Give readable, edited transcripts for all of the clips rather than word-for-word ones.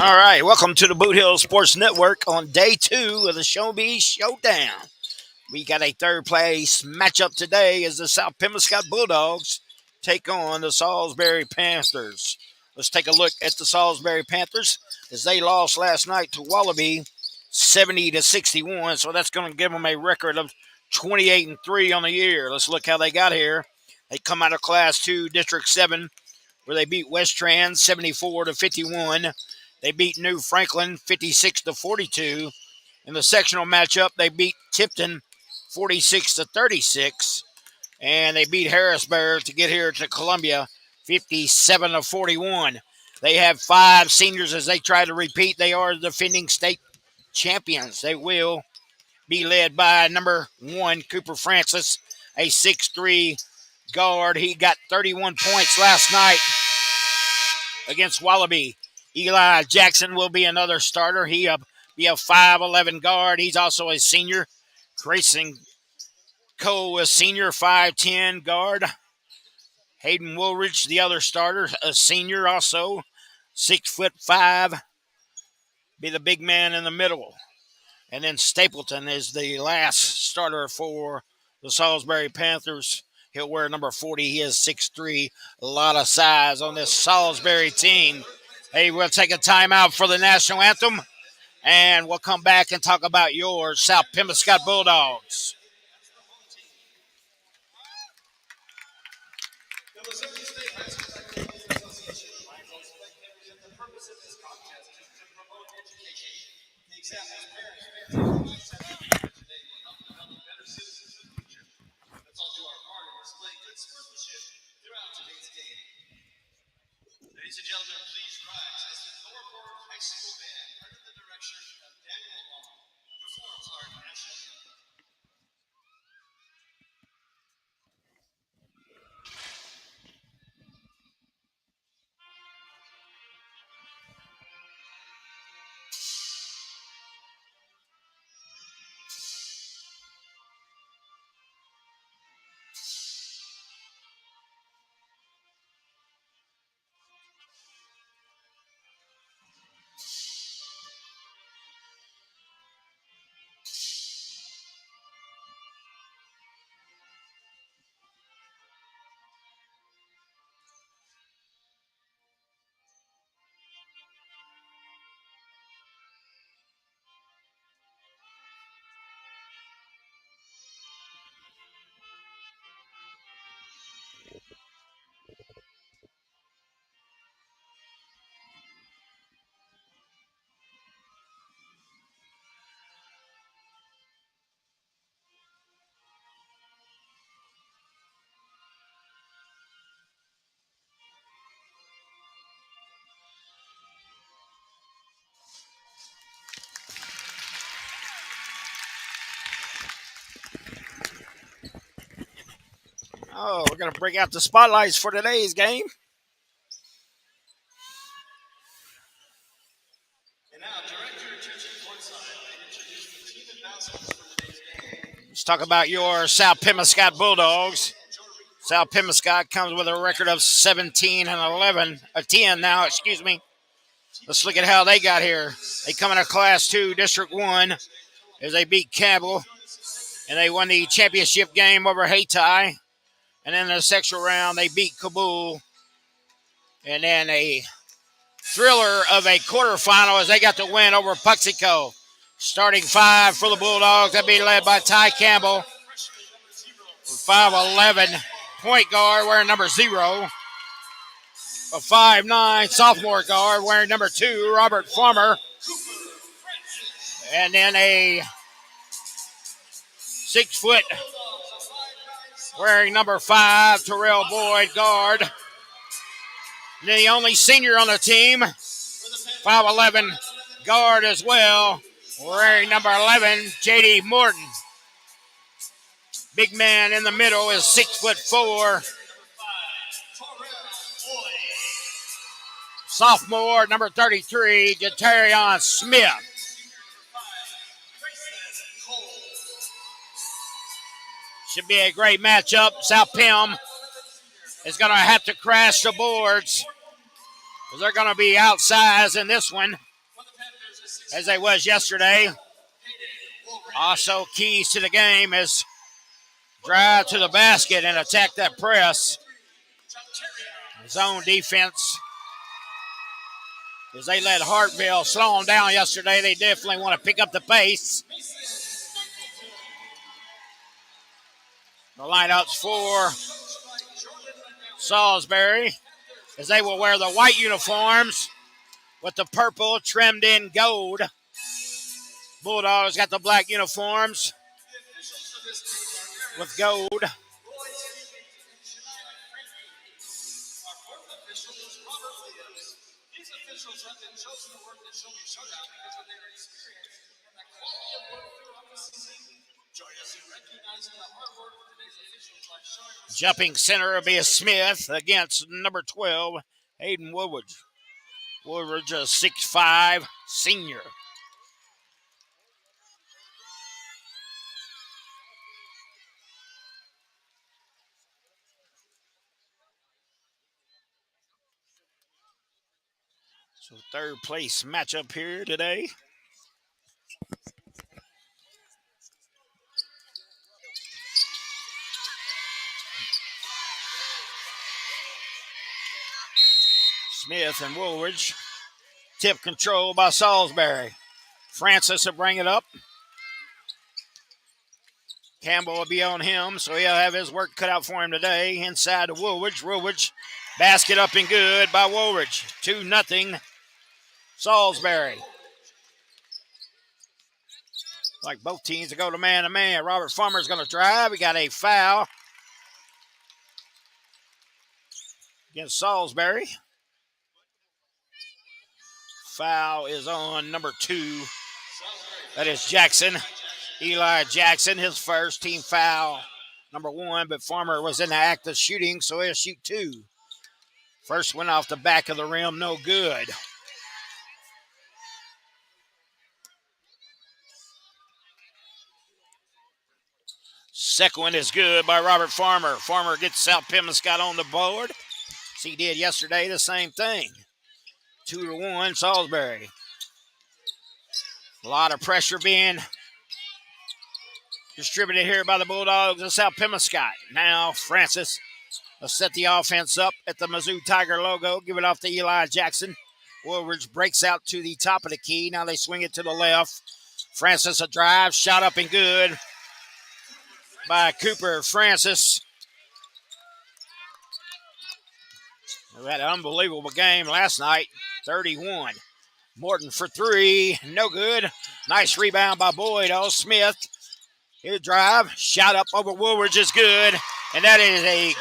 All right, welcome to the Boot Hill Sports Network on day 2 of the Showbee Showdown. We got a third place matchup today as the South Pembroke Bulldogs take on the Salisbury Panthers. Let's take a look at the Salisbury Panthers as they lost last night to Wallaby 70-61. So that's going to give them a record of 28-3 on the year. Let's look how they got here. They come out of Class 2, District 7, where they beat West Trans 74-51. They beat New Franklin 56-42. In the sectional matchup, they beat Tipton 46-36. And they beat Harrisburg to get here to Columbia 57-41. They have 5 seniors as they try to repeat. They are the defending state champions. They will be led by number 1, Cooper Francis, a 6'3" guard. He got 31 points last night against Wallaby. Eli Jackson will be another starter. He'll be a 5'11" guard. He's also a senior. Grayson Cole, a senior, 5'10" guard. Hayden Woolridge, the other starter, a senior also, 6'5", be the big man in the middle. And then Stapleton is the last starter for the Salisbury Panthers. He'll wear number 40. He is 6'3", a lot of size on this Salisbury team. Hey, we'll take a timeout for the national anthem, and we'll come back and talk about your South Pembroke Bulldogs. The Missouri State High School Athletic Association select members of the purpose of this contest is to promote education. The examples parents, fans, today will help develop better citizens of the future. Let's all do our part and display good sportsmanship throughout today's game. Ladies and gentlemen, please rise as the Norfolk High School Band, under the direction of Daniel Long, performs our national anthem. Oh, we're going to break out the spotlights for today's game. And now, direct your attention courtside and introduce the team announcements for today's game. Let's talk about your South Pembroke Bulldogs. South Pembroke comes with a record of 10 now, excuse me. Let's look at how they got here. They come in a Class 2, District 1, as they beat Campbell, and they won the championship game over Hayti. And then in the sectional round, they beat Kabul. And then a thriller of a quarterfinal as they got the win over Puxico. Starting 5 for the Bulldogs. That'd be led by Ty Campbell, 5'11", point guard wearing number 0. A 5'9", sophomore guard wearing number 2, Robert Farmer. And then a 6 foot wearing number 5, Terrell Boyd, guard. And then the only senior on the team, 5'11", guard as well, wearing number 11, J.D. Morton. Big man in the middle is 6'4", sophomore, number 33, Jatarion Smith. Should be a great matchup. South Pem is going to have to crash the boards. They're going to be outsized in this one. as they was yesterday. Also keys to the game is drive to the basket and attack that press. Zone defense. As they let Hartville slow them down yesterday, they definitely want to pick up the pace. The lineouts for Salisbury as they will wear the white uniforms with the purple trimmed in gold. Bulldogs got the black uniforms with gold. Jumping center will be a Smith against number 12, Hayden Woodward. Woodward, a 6'5" senior. So third place matchup here today. Smith and Woolridge. Tip control by Salisbury. Francis will bring it up. Campbell will be on him, so he'll have his work cut out for him today. Inside to Woolridge. Woolridge, basket up and good by Woolridge. 2-0 Salisbury. Like both teams to go to man-to-man. Robert Farmer's going to drive. He got a foul against Salisbury. Foul is on number 2. That is Jackson. Eli Jackson, his first team foul. Number 1, but Farmer was in the act of shooting, so he'll shoot 2. First one off the back of the rim, no good. Second one is good by Robert Farmer. Farmer gets South Pemmonscott on the board. As he did yesterday, the same thing. 2-1 Salisbury. A lot of pressure being distributed here by the Bulldogs of South Pemmonscott. Now Francis will set the offense up at the Mizzou Tiger logo. Give it off to Eli Jackson. Woolridge breaks out to the top of the key. Now they swing it to the left. Francis a drive. Shot up and good by Cooper Francis. We had an unbelievable game last night. 31. Morton for 3. No good. Nice rebound by Boyd. Oh, Smith. Here's drive. Shot up over Woolridge is good. And that is a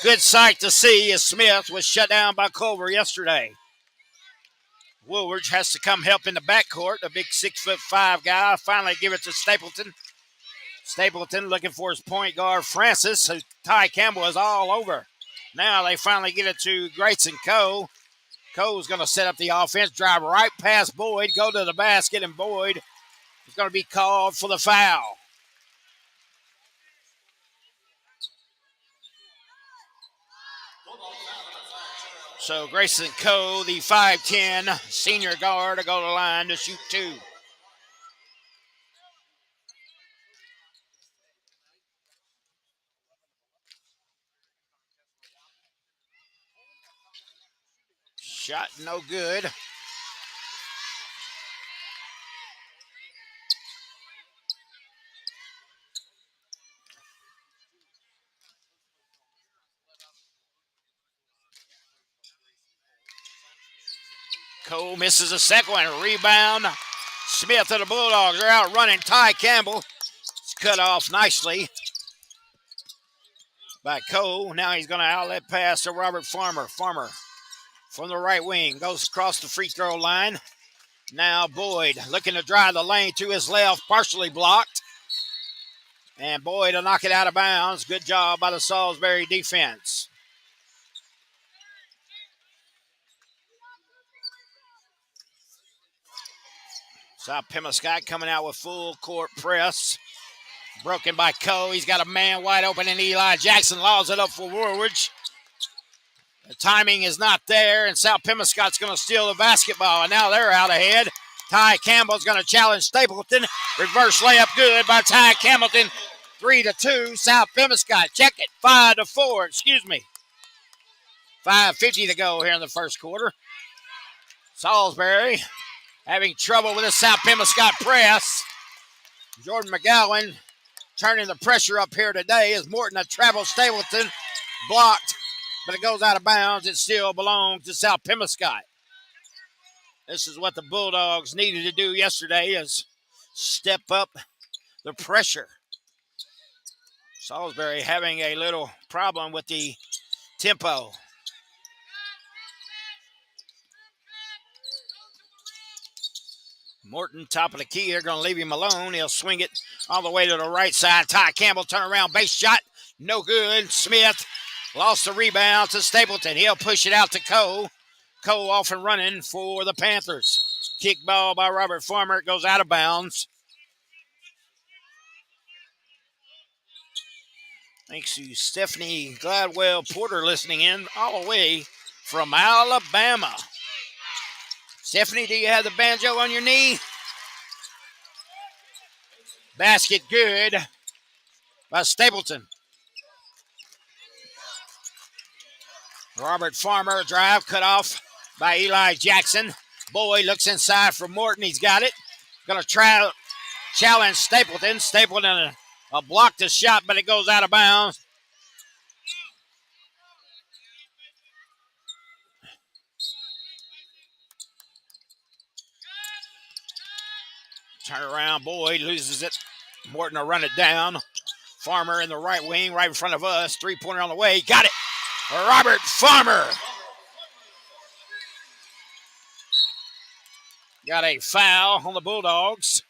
good sight to see as Smith was shut down by Culver yesterday. Woolridge has to come help in the backcourt. A big 6'5" guy. Finally give it to Stapleton. Stapleton looking for his point guard, Francis. So Ty Campbell is all over. Now they finally get it to Grayson Coe. Coe's going to set up the offense, drive right past Boyd, go to the basket, and Boyd is going to be called for the foul. So Grayson Coe, the 5'10" senior guard, to go to the line to shoot 2. Shot no good. Cole misses a second one. Rebound. Smith of the Bulldogs are out running. Ty Campbell. It's cut off nicely by Cole. Now he's going to outlet pass to Robert Farmer. Farmer from the right wing goes across the free throw line. Now Boyd looking to drive the lane to his left, partially blocked. And Boyd will knock it out of bounds. Good job by the Salisbury defense. South Pemmonscott coming out with full court press. Broken by Coe. He's got a man wide open, and Eli Jackson laws it up for Woolridge. The timing is not there, and South Pemmonscott's going to steal the basketball. And now they're out ahead. Ty Campbell's going to challenge Stapleton. Reverse layup good by Ty Campbellton. 3-2, South Pemiscot. Check it, 5-4, excuse me. 5:50 to go here in the first quarter. Salisbury having trouble with the South Pemiscot press. Jordan McGowan turning the pressure up here today as Morton travels Stapleton. Blocked, but it goes out of bounds. It still belongs to South Pemiscot. This is what the Bulldogs needed to do yesterday, is step up the pressure. Salisbury having a little problem with the tempo. Morton, top of the key. They're going to leave him alone. He'll swing it all the way to the right side. Ty Campbell, turn around, base shot. No good. Smith lost the rebound to Stapleton. He'll push it out to Cole. Cole off and running for the Panthers. Kick ball by Robert Farmer. It goes out of bounds. Thanks to Stephanie Gladwell Porter listening in all the way from Alabama. Stephanie, do you have the banjo on your knee? Basket good by Stapleton. Robert Farmer, drive cut off by Eli Jackson. Boyd looks inside for Morton. He's got it. Going to try challenge Stapleton. Stapleton blocked the shot, but it goes out of bounds. Turn around, Boyd loses it. Morton will run it down. Farmer in the right wing, right in front of us. Three-pointer on the way. Got it. Robert Farmer. Got a foul on the Bulldogs.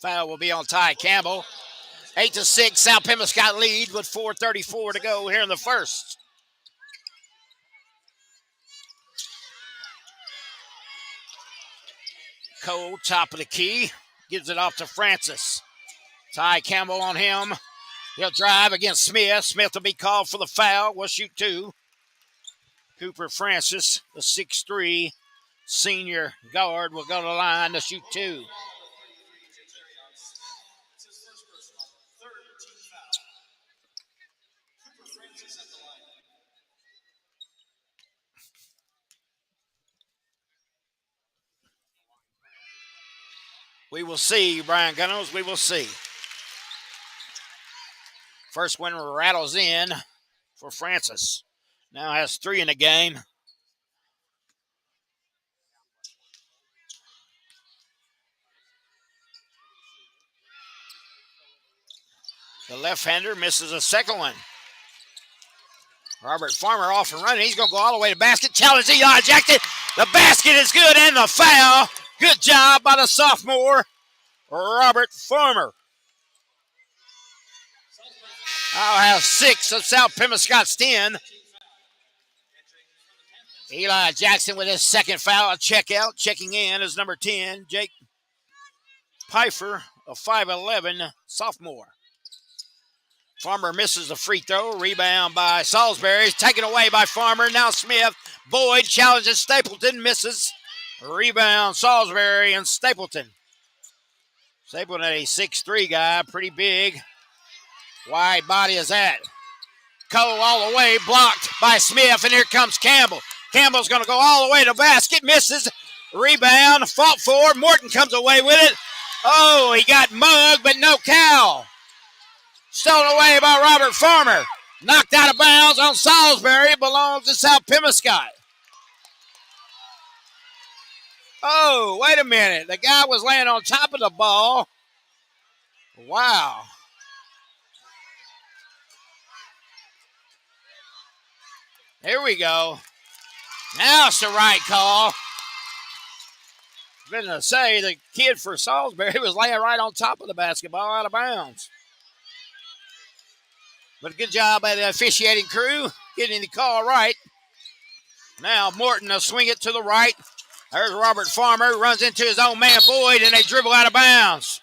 Foul will be on Ty Campbell. 8-6, South Pemiscot lead with 4:34 to go here in the first. Cole, top of the key, gives it off to Francis. Ty Campbell on him. He'll drive against Smith. Smith will be called for the foul. We'll shoot two. Cooper Francis, the 6'3" senior guard, will go to the line to shoot two. We will see, Brian Gunnels. We will see. First one rattles in for Francis. Now has 3 in the game. The left-hander misses a second one. Robert Farmer off and running. He's going to go all the way to basket. Challenge Eli Jackson. The basket is good and the foul. Good job by the sophomore, Robert Farmer. I'll have 6 of South Pemiscot's 10. Eli Jackson with his second foul. A check out. Checking in is number 10, Jake Pfeiffer, a 5'11" sophomore. Farmer misses the free throw. Rebound by Salisbury. Taken away by Farmer. Now Smith. Boyd challenges Stapleton. Misses. Rebound Salisbury and Stapleton. Stapleton, a 6'3" guy. Pretty big. Wide body is that. Cole all the way. Blocked by Smith. And here comes Campbell. Campbell's going to go all the way to basket. Misses. Rebound. Fought for. Morton comes away with it. Oh, he got mugged, but no cow. Stolen away by Robert Farmer. Knocked out of bounds on Salisbury. It belongs to South Pemiscot. Oh, wait a minute. The guy was laying on top of the ball. Wow. Here we go. Now it's the right call. I was going to say the kid for Salisbury was laying right on top of the basketball out of bounds. But a good job by the officiating crew getting the call right. Now Morton will swing it to the right. There's Robert Farmer, runs into his own man Boyd, and they dribble out of bounds.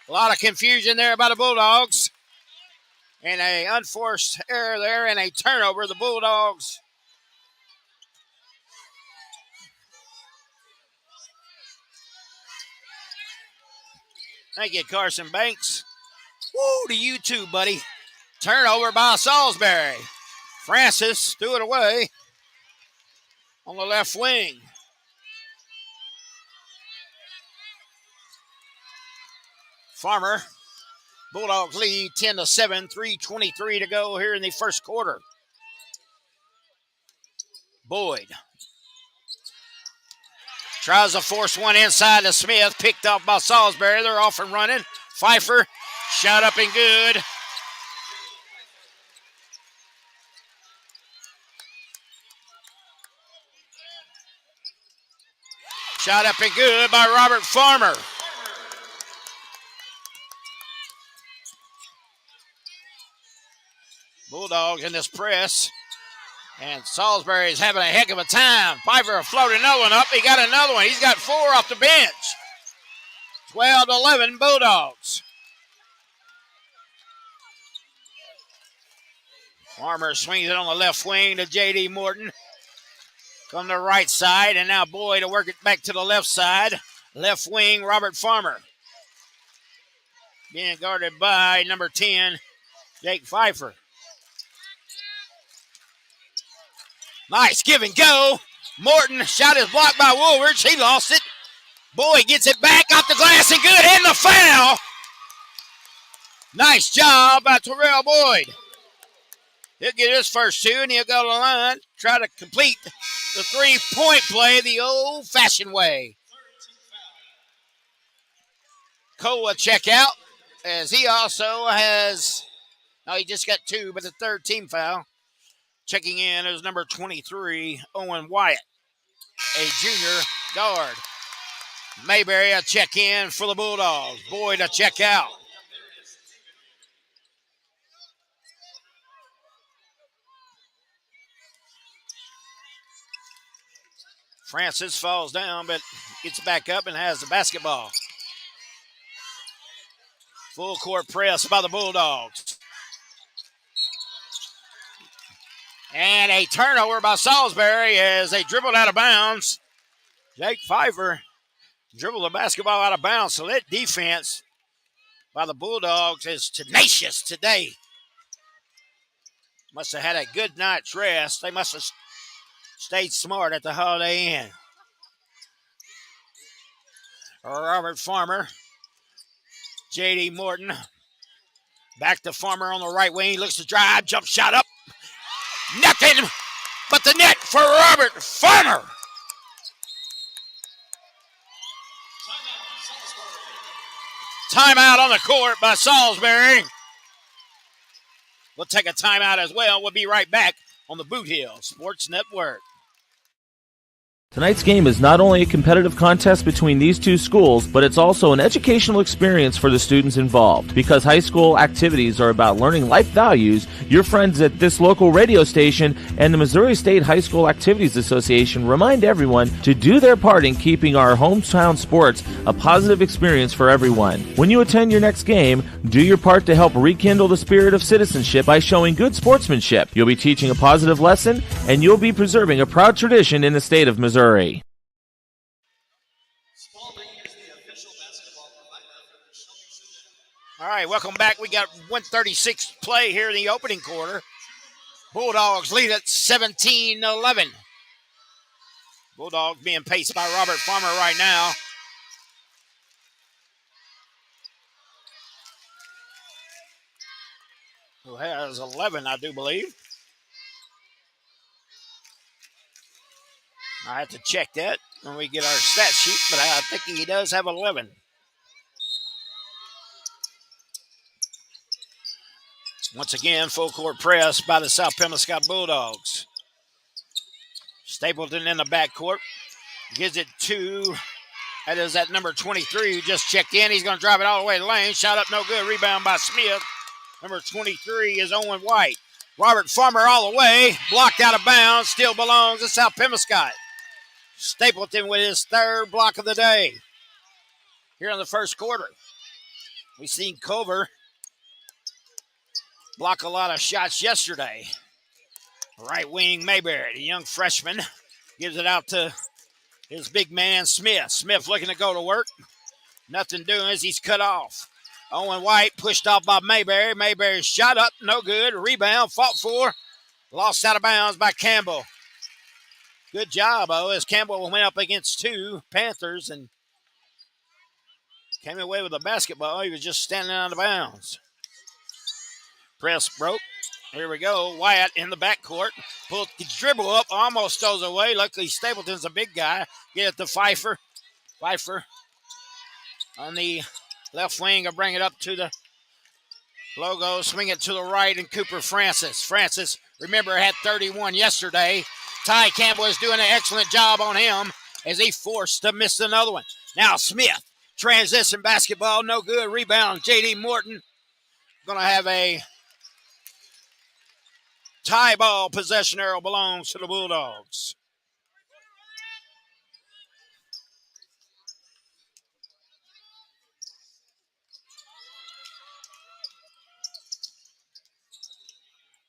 A lot of confusion there by the Bulldogs. And an unforced error there and a turnover. The Bulldogs Thank you, Carson Banks. Woo, to you too, buddy. Turnover by Salisbury. Francis threw it away on the left wing. Farmer. Bulldogs lead 10-7, 3:23 to go here in the first quarter. Boyd tries to force one inside to Smith, picked up by Salisbury. They're off and running. Pfeiffer, shot up and good. Shot up and good by Robert Farmer. Bulldogs in this press. And Salisbury is having a heck of a time. Pfeiffer floated another one up. He got another one. He's got 4 off the bench. 12-11 Bulldogs. Farmer swings it on the left wing to J.D. Morton. From the right side, and now Boyd to work it back to the left side. Left wing, Robert Farmer. Being guarded by number 10, Jake Pfeiffer. Nice give and go. Morton shot is blocked by Woolridge. He lost it. Boyd gets it back off the glass and good. And the foul. Nice job by Terrell Boyd. He'll get his first 2, and he'll go to the line. Try to complete the 3-point play the old-fashioned way. Koa check out, as he also has, he just got 2, but the third team foul. Checking in is number 23, Owen Wyatt, a junior guard. Mayberry a check in for the Bulldogs. Boyd a check out. Francis falls down, but gets back up and has the basketball. Full court press by the Bulldogs. And a turnover by Salisbury as they dribbled out of bounds. Jake Pfeiffer dribbled the basketball out of bounds. So that defense by the Bulldogs is tenacious today. Must have had a good night's rest. They must have stayed smart at the Holiday Inn. Robert Farmer. J.D. Morton. Back to Farmer on the right wing. He looks to drive. Jump shot up. Nothing but the net for Robert Farmer. Timeout on the court by Salisbury. We'll take a timeout as well. We'll be right back on the Boot Hill Sports Network. Tonight's game is not only a competitive contest between these two schools, but it's also an educational experience for the students involved. Because high school activities are about learning life values, your friends at this local radio station and the Missouri State High School Activities Association remind everyone to do their part in keeping our hometown sports a positive experience for everyone. When you attend your next game, do your part to help rekindle the spirit of citizenship by showing good sportsmanship. You'll be teaching a positive lesson, and you'll be preserving a proud tradition in the state of Missouri. All right, welcome back. We got 1:36 play here in the opening quarter. Bulldogs lead at 17-11. Bulldogs being paced by Robert Farmer right now. Who has 11, I do believe. I have to check that when we get our stat sheet, but I think he does have 11. Once again, full court press by the South Pembina Bulldogs. Stapleton in the backcourt. Gives it to, that is that number 23 who just checked in. He's going to drive it all the way to the lane. Shot up, no good. Rebound by Smith. Number 23 is Owen White. Robert Farmer all the way. Blocked out of bounds. Still belongs to South Pembina. Stapleton with his third block of the day here in the first quarter. We've seen Culver block a lot of shots yesterday. Right wing Mayberry, the young freshman, gives it out to his big man Smith. Smith looking to go to work. Nothing doing as he's cut off. Owen White pushed off by Mayberry. Mayberry shot up, no good. Rebound, fought for. Lost out of bounds by Campbell. Good job, as Campbell went up against two Panthers and came away with a basketball. He was just standing out of bounds. Press broke. Here we go. Wyatt in the backcourt. Pulled the dribble up, almost throws away. Luckily, Stapleton's a big guy. Get it to Pfeiffer. Pfeiffer on the left wing will bring it up to the logo. Swing it to the right, and Cooper Francis. Francis, remember, had 31 yesterday. Ty Campbell is doing an excellent job on him as he forced to miss another one. Now Smith. Transition basketball, no good. Rebound, J.D. Morton. Going to have a tie ball. Possession arrow belongs to the Bulldogs.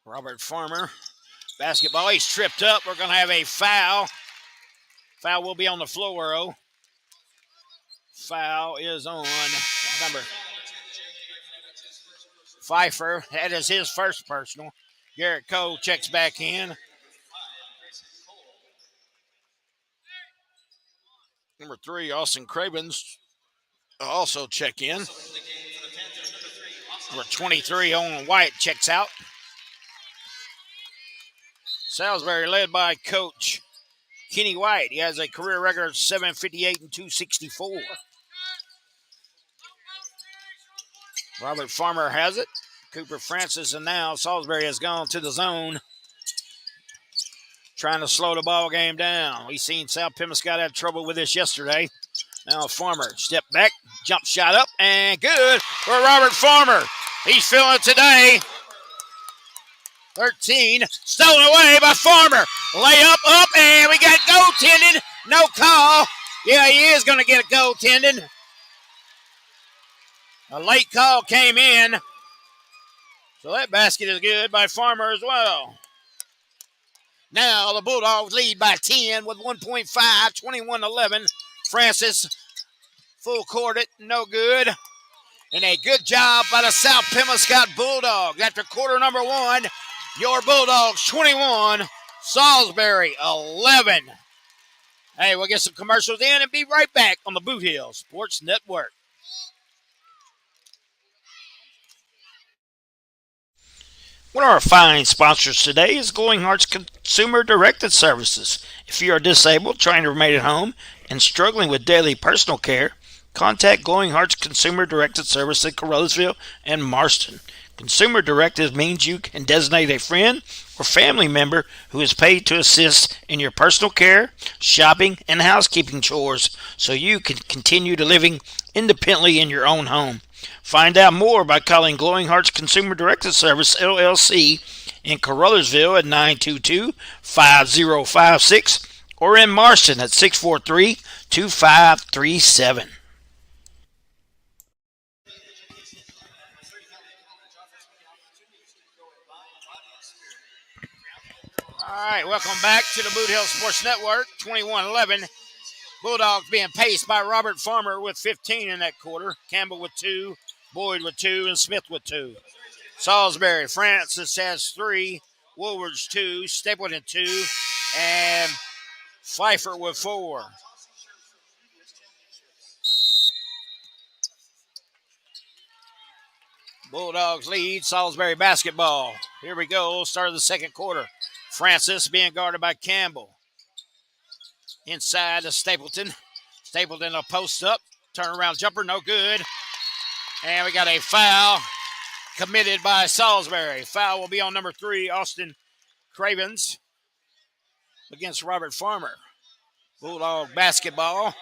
Robert Farmer, basketball. He's tripped up. We're going to have a foul. Foul will be on the floor. Foul is on number Pfeiffer. That is his first personal. Garrett Cole checks back in. Number 3, Austin Cravens, also check in. Number 23, Owen White checks out. Salisbury led by Coach Kenny White. He has a career record of 758 and 264. Robert Farmer has it. Cooper Francis, and now Salisbury has gone to the zone, trying to slow the ball game down. We've seen South Pemiscott have trouble with this yesterday. Now Farmer, step back, jump shot up, and good for Robert Farmer. He's feeling it today. 13, stolen away by Farmer. Layup up, and we got goaltending. No call. Yeah, he is going to get a goaltending. A late call came in. So that basket is good by Farmer as well. Now the Bulldogs lead by 10 with 1.5, 21-11. Francis full court it, no good. And a good job by the South Pemiscott Bulldogs. After quarter number 1, your Bulldogs 21, Salisbury 11. Hey, we'll get some commercials in and be right back on the Boot Hill Sports Network. One of our fine sponsors today is Glowing Hearts Consumer Directed Services. If you are disabled, trying to remain at home, and struggling with daily personal care, contact Glowing Hearts Consumer Directed Service in Carruthersville and Marston. Consumer Directed means you can designate a friend or family member who is paid to assist in your personal care, shopping, and housekeeping chores so you can continue to living independently in your own home. Find out more by calling Glowing Hearts Consumer Directed Service, LLC, in Carruthersville at 922-5056 or in Marston at 643-2537. All right, welcome back to the Boot Hill Sports Network. 21-11. Bulldogs being paced by Robert Farmer with 15 in that quarter. Campbell with 2, Boyd with 2, and Smith with 2. Salisbury, Francis has 3, Woolward's 2, Stapleton 2, and Pfeiffer with 4. Bulldogs lead, Salisbury basketball. Here we go, start of the second quarter. Francis being guarded by Campbell. Inside to Stapleton. Stapleton a post up. Turnaround jumper, no good. And we got a foul committed by Salisbury. Foul will be on number 3, Austin Cravens, against Robert Farmer. Bulldog basketball.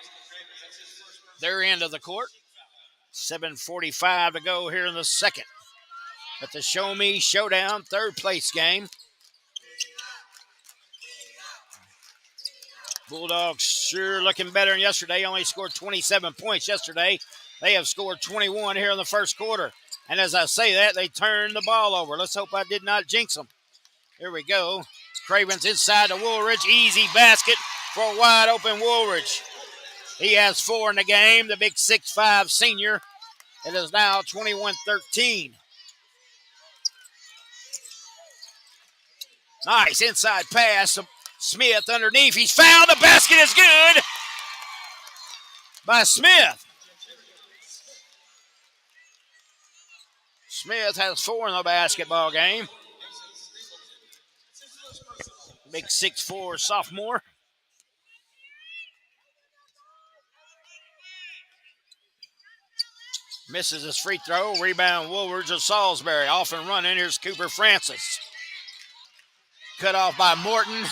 Their end of the court. 7:45 to go here in the second. At the Show Me Showdown, third place game. Bulldogs sure looking better than yesterday. Only scored 27 points yesterday. They have scored 21 here in the first quarter. And as I say that, they turned the ball over. Let's hope I did not jinx them. Here we go. Cravens inside to Woolridge. Easy basket for a wide open Woolridge. He has 4 in the game, the big 6'5 senior. It is now 21-13. Nice inside pass. Smith underneath. He's fouled. The basket is good by Smith. Smith has 4 in the basketball game. Big 6'4 sophomore. Misses his free throw. Rebound Woolwords of Salisbury. Off and running. Here's Cooper Francis. Cut off by Morton.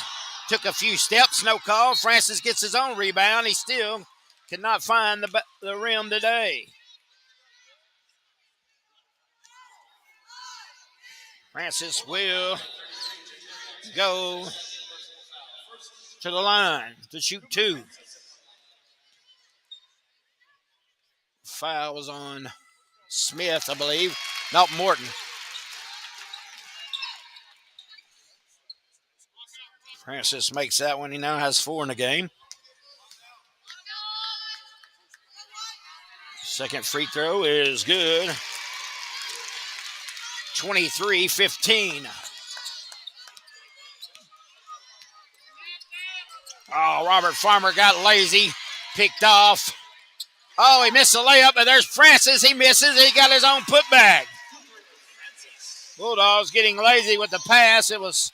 Took a few steps. No call. Francis gets his own rebound. He still cannot find the rim today. Francis will go to the line to shoot 2. Foul was on Smith, I believe. Not Morton. Francis makes that one. He now has 4 in the game. Second free throw is good. 23-15. Oh, Robert Farmer got lazy. Picked off. Oh, he missed the layup, but there's Francis. He misses. He got his own putback. Bulldogs getting lazy with the pass. It was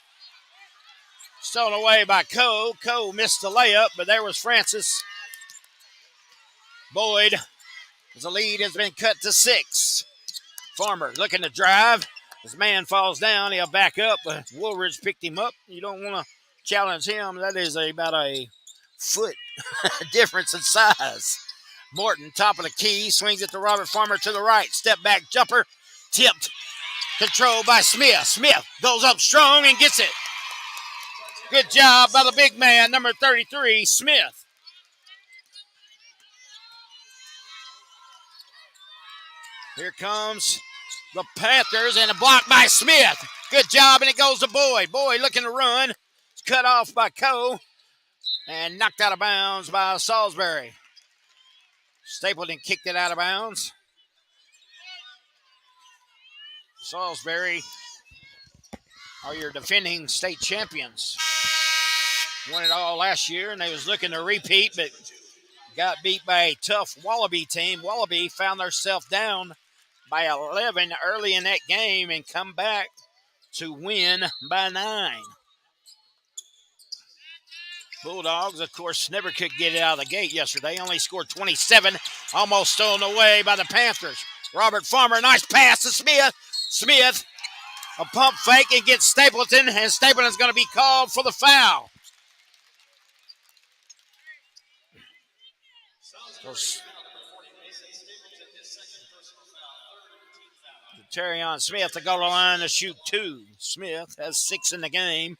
stolen away by Coe. Coe missed the layup, but there was Francis. Boyd, the lead has been cut to 6. Farmer looking to drive. His man falls down. He'll back up, but Woolridge picked him up. You don't want to challenge him. That is about a foot difference in size. Morton, top of the key, swings it to Robert Farmer to the right. Step back jumper, tipped, controlled by Smith. Smith goes up strong and gets it. Good job by the big man, number 33, Smith. Here comes the Panthers and a block by Smith. Good job, and it goes to Boyd. Boyd looking to run. It's cut off by Coe and knocked out of bounds by Salisbury. Stapleton kicked it out of bounds. Salisbury are your defending state champions. Won it all last year, and they was looking to repeat, but got beat by a tough Wallaby team. Wallaby found themselves down by 11 early in that game and come back to win by 9. Bulldogs, of course, never could get it out of the gate yesterday. Only scored 27, almost stolen away by the Panthers. Robert Farmer, nice pass to Smith. Smith, a pump fake and gets Stapleton, and Stapleton's going to be called for the foul. Terrion Smith to go to the line to shoot 2. Smith has 6 in the game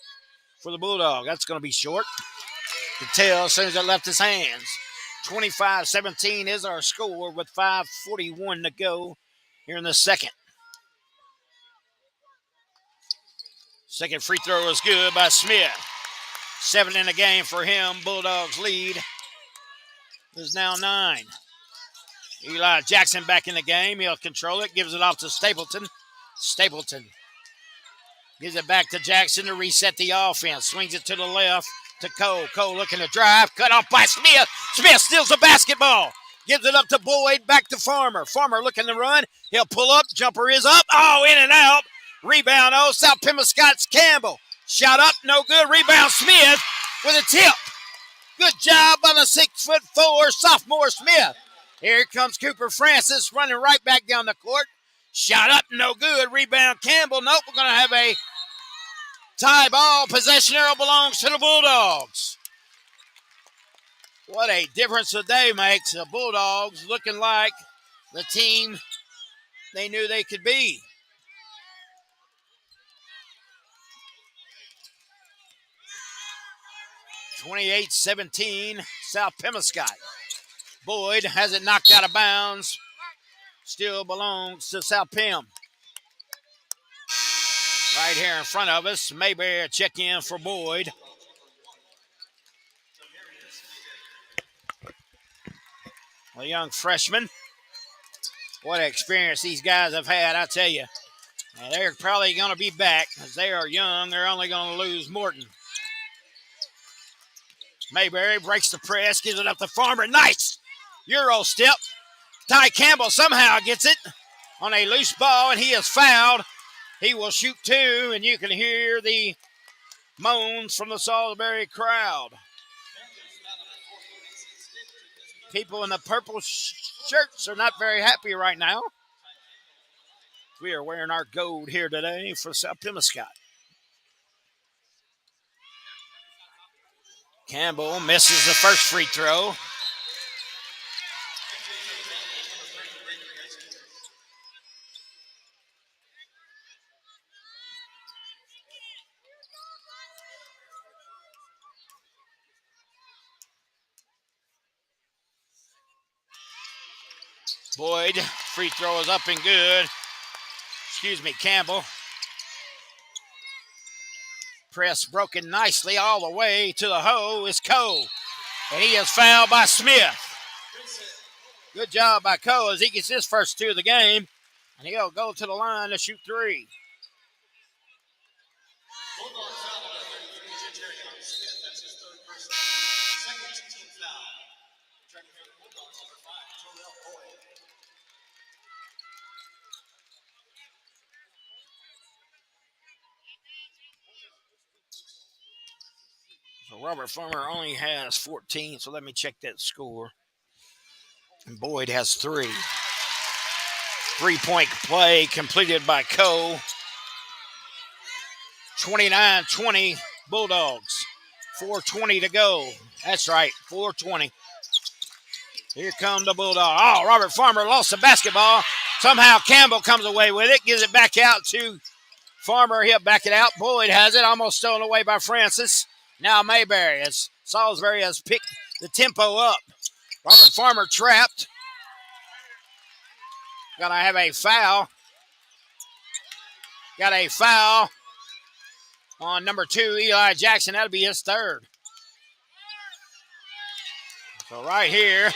for the Bulldog. That's going to be short. You can tell as soon as it left his hands. 25-17 is our score with 5:41 to go here in the second. Second free throw is good by Smith. 7 in the game for him. Bulldogs lead is now 9. Eli Jackson back in the game. He'll control it. Gives it off to Stapleton. Stapleton gives it back to Jackson to reset the offense. Swings it to the left to Cole. Cole looking to drive. Cut off by Smith. Smith steals the basketball. Gives it up to Boyd. Back to Farmer. Farmer looking to run. He'll pull up. Jumper is up. Oh, in and out. Rebound. Oh, South Pembroke's Campbell. Shot up. No good. Rebound Smith with a tip. Good job by the 6'4" sophomore Smith. Here comes Cooper Francis running right back down the court. Shot up, no good. Rebound Campbell. Nope, we're going to have a tie ball. Possession arrow belongs to the Bulldogs. What a difference a day makes. The Bulldogs looking like the team they knew they could be. (28-17) South Pembroke. Boyd has it knocked out of bounds. Still belongs to South Pem. Right here in front of us, Mayberry check in for Boyd. a young freshman. What an experience these guys have had, I tell you. And they're probably going to be back as they are young. They're only going to lose Morton. Mayberry breaks the press, gives it up to Farmer. Nice Euro step. Ty Campbell somehow gets it on a loose ball, and he is fouled. He will shoot two, and you can hear the moans from the Salisbury crowd. People in the purple shirts are not very happy right now. We are wearing our gold here today for South Pemiscot. Campbell misses the first free throw. Boyd, free throw is up and good. Campbell. Press broken nicely all the way to the hole is Cole. And he is fouled by Smith. Good job by Cole as he gets his first two of the game. And he'll go to the line to shoot three. So Robert Farmer only has 14, so let me check that score. And Boyd has 3. 3-point play completed by Cole. 29-20 Bulldogs. 4:20 to go. That's right, 4:20. Here come the Bulldogs. Oh, Robert Farmer lost the basketball. Somehow Campbell comes away with it, gives it back out to Farmer. He'll back it out. Boyd has it, almost stolen away by Francis. Now Mayberry, as Salisbury has picked the tempo up. Robert Farmer trapped. Gonna have a foul. Got a foul on number 2, Eli Jackson. That'll be his third. So right here,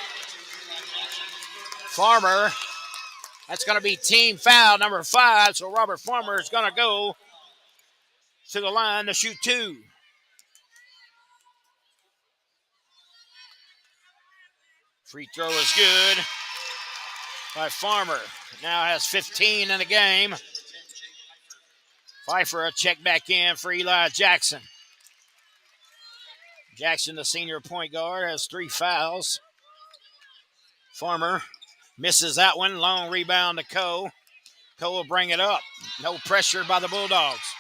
Farmer, that's going to be team foul number 5. So Robert Farmer is going to go to the line to shoot 2. Free throw is good by Farmer. Now has 15 in the game. Pfeiffer a check back in for Eli Jackson. Jackson, the senior point guard, has 3 fouls. Farmer misses that one. Long rebound to Cole. Cole will bring it up. No pressure by the Bulldogs.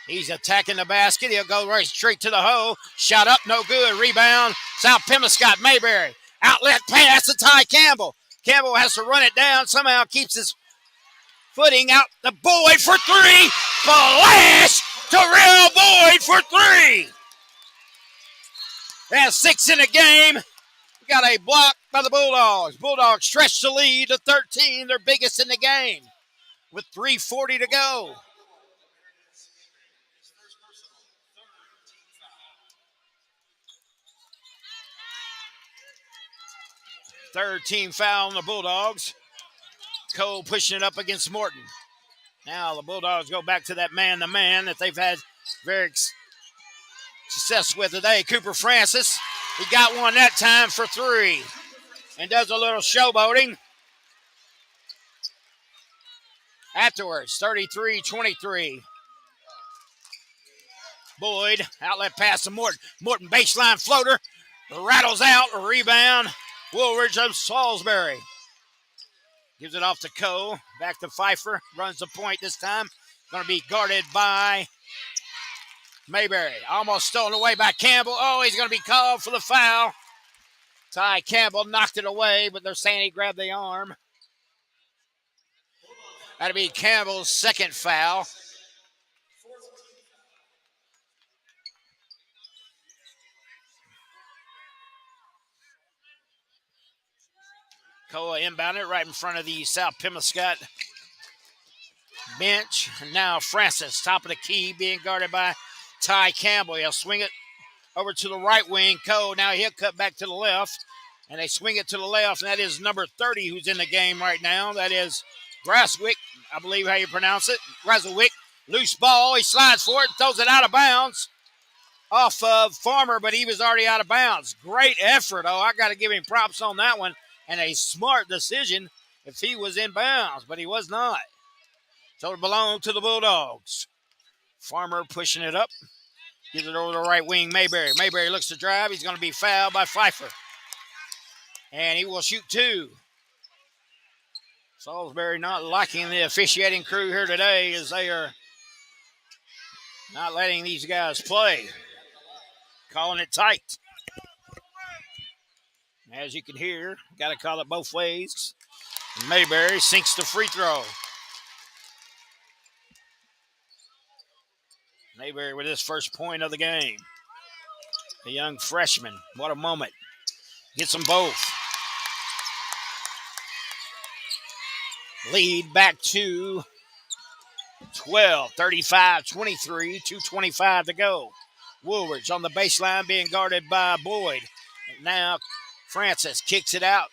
He's attacking the basket. He'll go right straight to the hole. Shot up, no good. Rebound, South Pemiscot, Mayberry. Outlet pass to Ty Campbell. Campbell has to run it down. Somehow keeps his footing out. The Boyd for 3. Flash to Real Boyd for 3. That's 6 in the game. We got a block by the Bulldogs. Bulldogs stretch the lead to 13, their biggest in the game, with 3:40 to go. Third team foul on the Bulldogs. Cole pushing it up against Morton. Now the Bulldogs go back to that man-to-man that they've had very success with today. Cooper Francis, he got one that time for 3 and does a little showboating. Afterwards, 33-23. Boyd, outlet pass to Morton. Morton, baseline floater, rattles out, a rebound. Woolridge of Salisbury. Gives it off to Cole. Back to Pfeiffer. Runs the point this time. Going to be guarded by Mayberry. Almost stolen away by Campbell. Oh, he's going to be called for the foul. Ty Campbell knocked it away, but they're saying he grabbed the arm. That'll be Campbell's second foul. Koa inbounded right in front of the South Pemiscot bench. And now Francis, top of the key, being guarded by Ty Campbell. He'll swing it over to the right wing. Cole, now he'll cut back to the left. And they swing it to the left, and that is number 30 who's in the game right now. That is Graswick, I believe how you pronounce it. Graswick, loose ball. He slides for it, throws it out of bounds off of Farmer, but he was already out of bounds. Great effort. Oh, I got to give him props on that one, and a smart decision if he was in bounds, but he was not. So it belonged to the Bulldogs. Farmer pushing it up. Gives it over to the right wing, Mayberry. Mayberry looks to drive. He's going to be fouled by Pfeiffer. And he will shoot two. Salisbury not liking the officiating crew here today as they are not letting these guys play. Calling it tight. As you can hear, got to call it both ways. Mayberry sinks the free throw. Mayberry with his first point of the game. The young freshman. What a moment. Gets them both. Lead back to 12, 35-23, 2:25 to go. Woolridge on the baseline being guarded by Boyd. Now Francis kicks it out.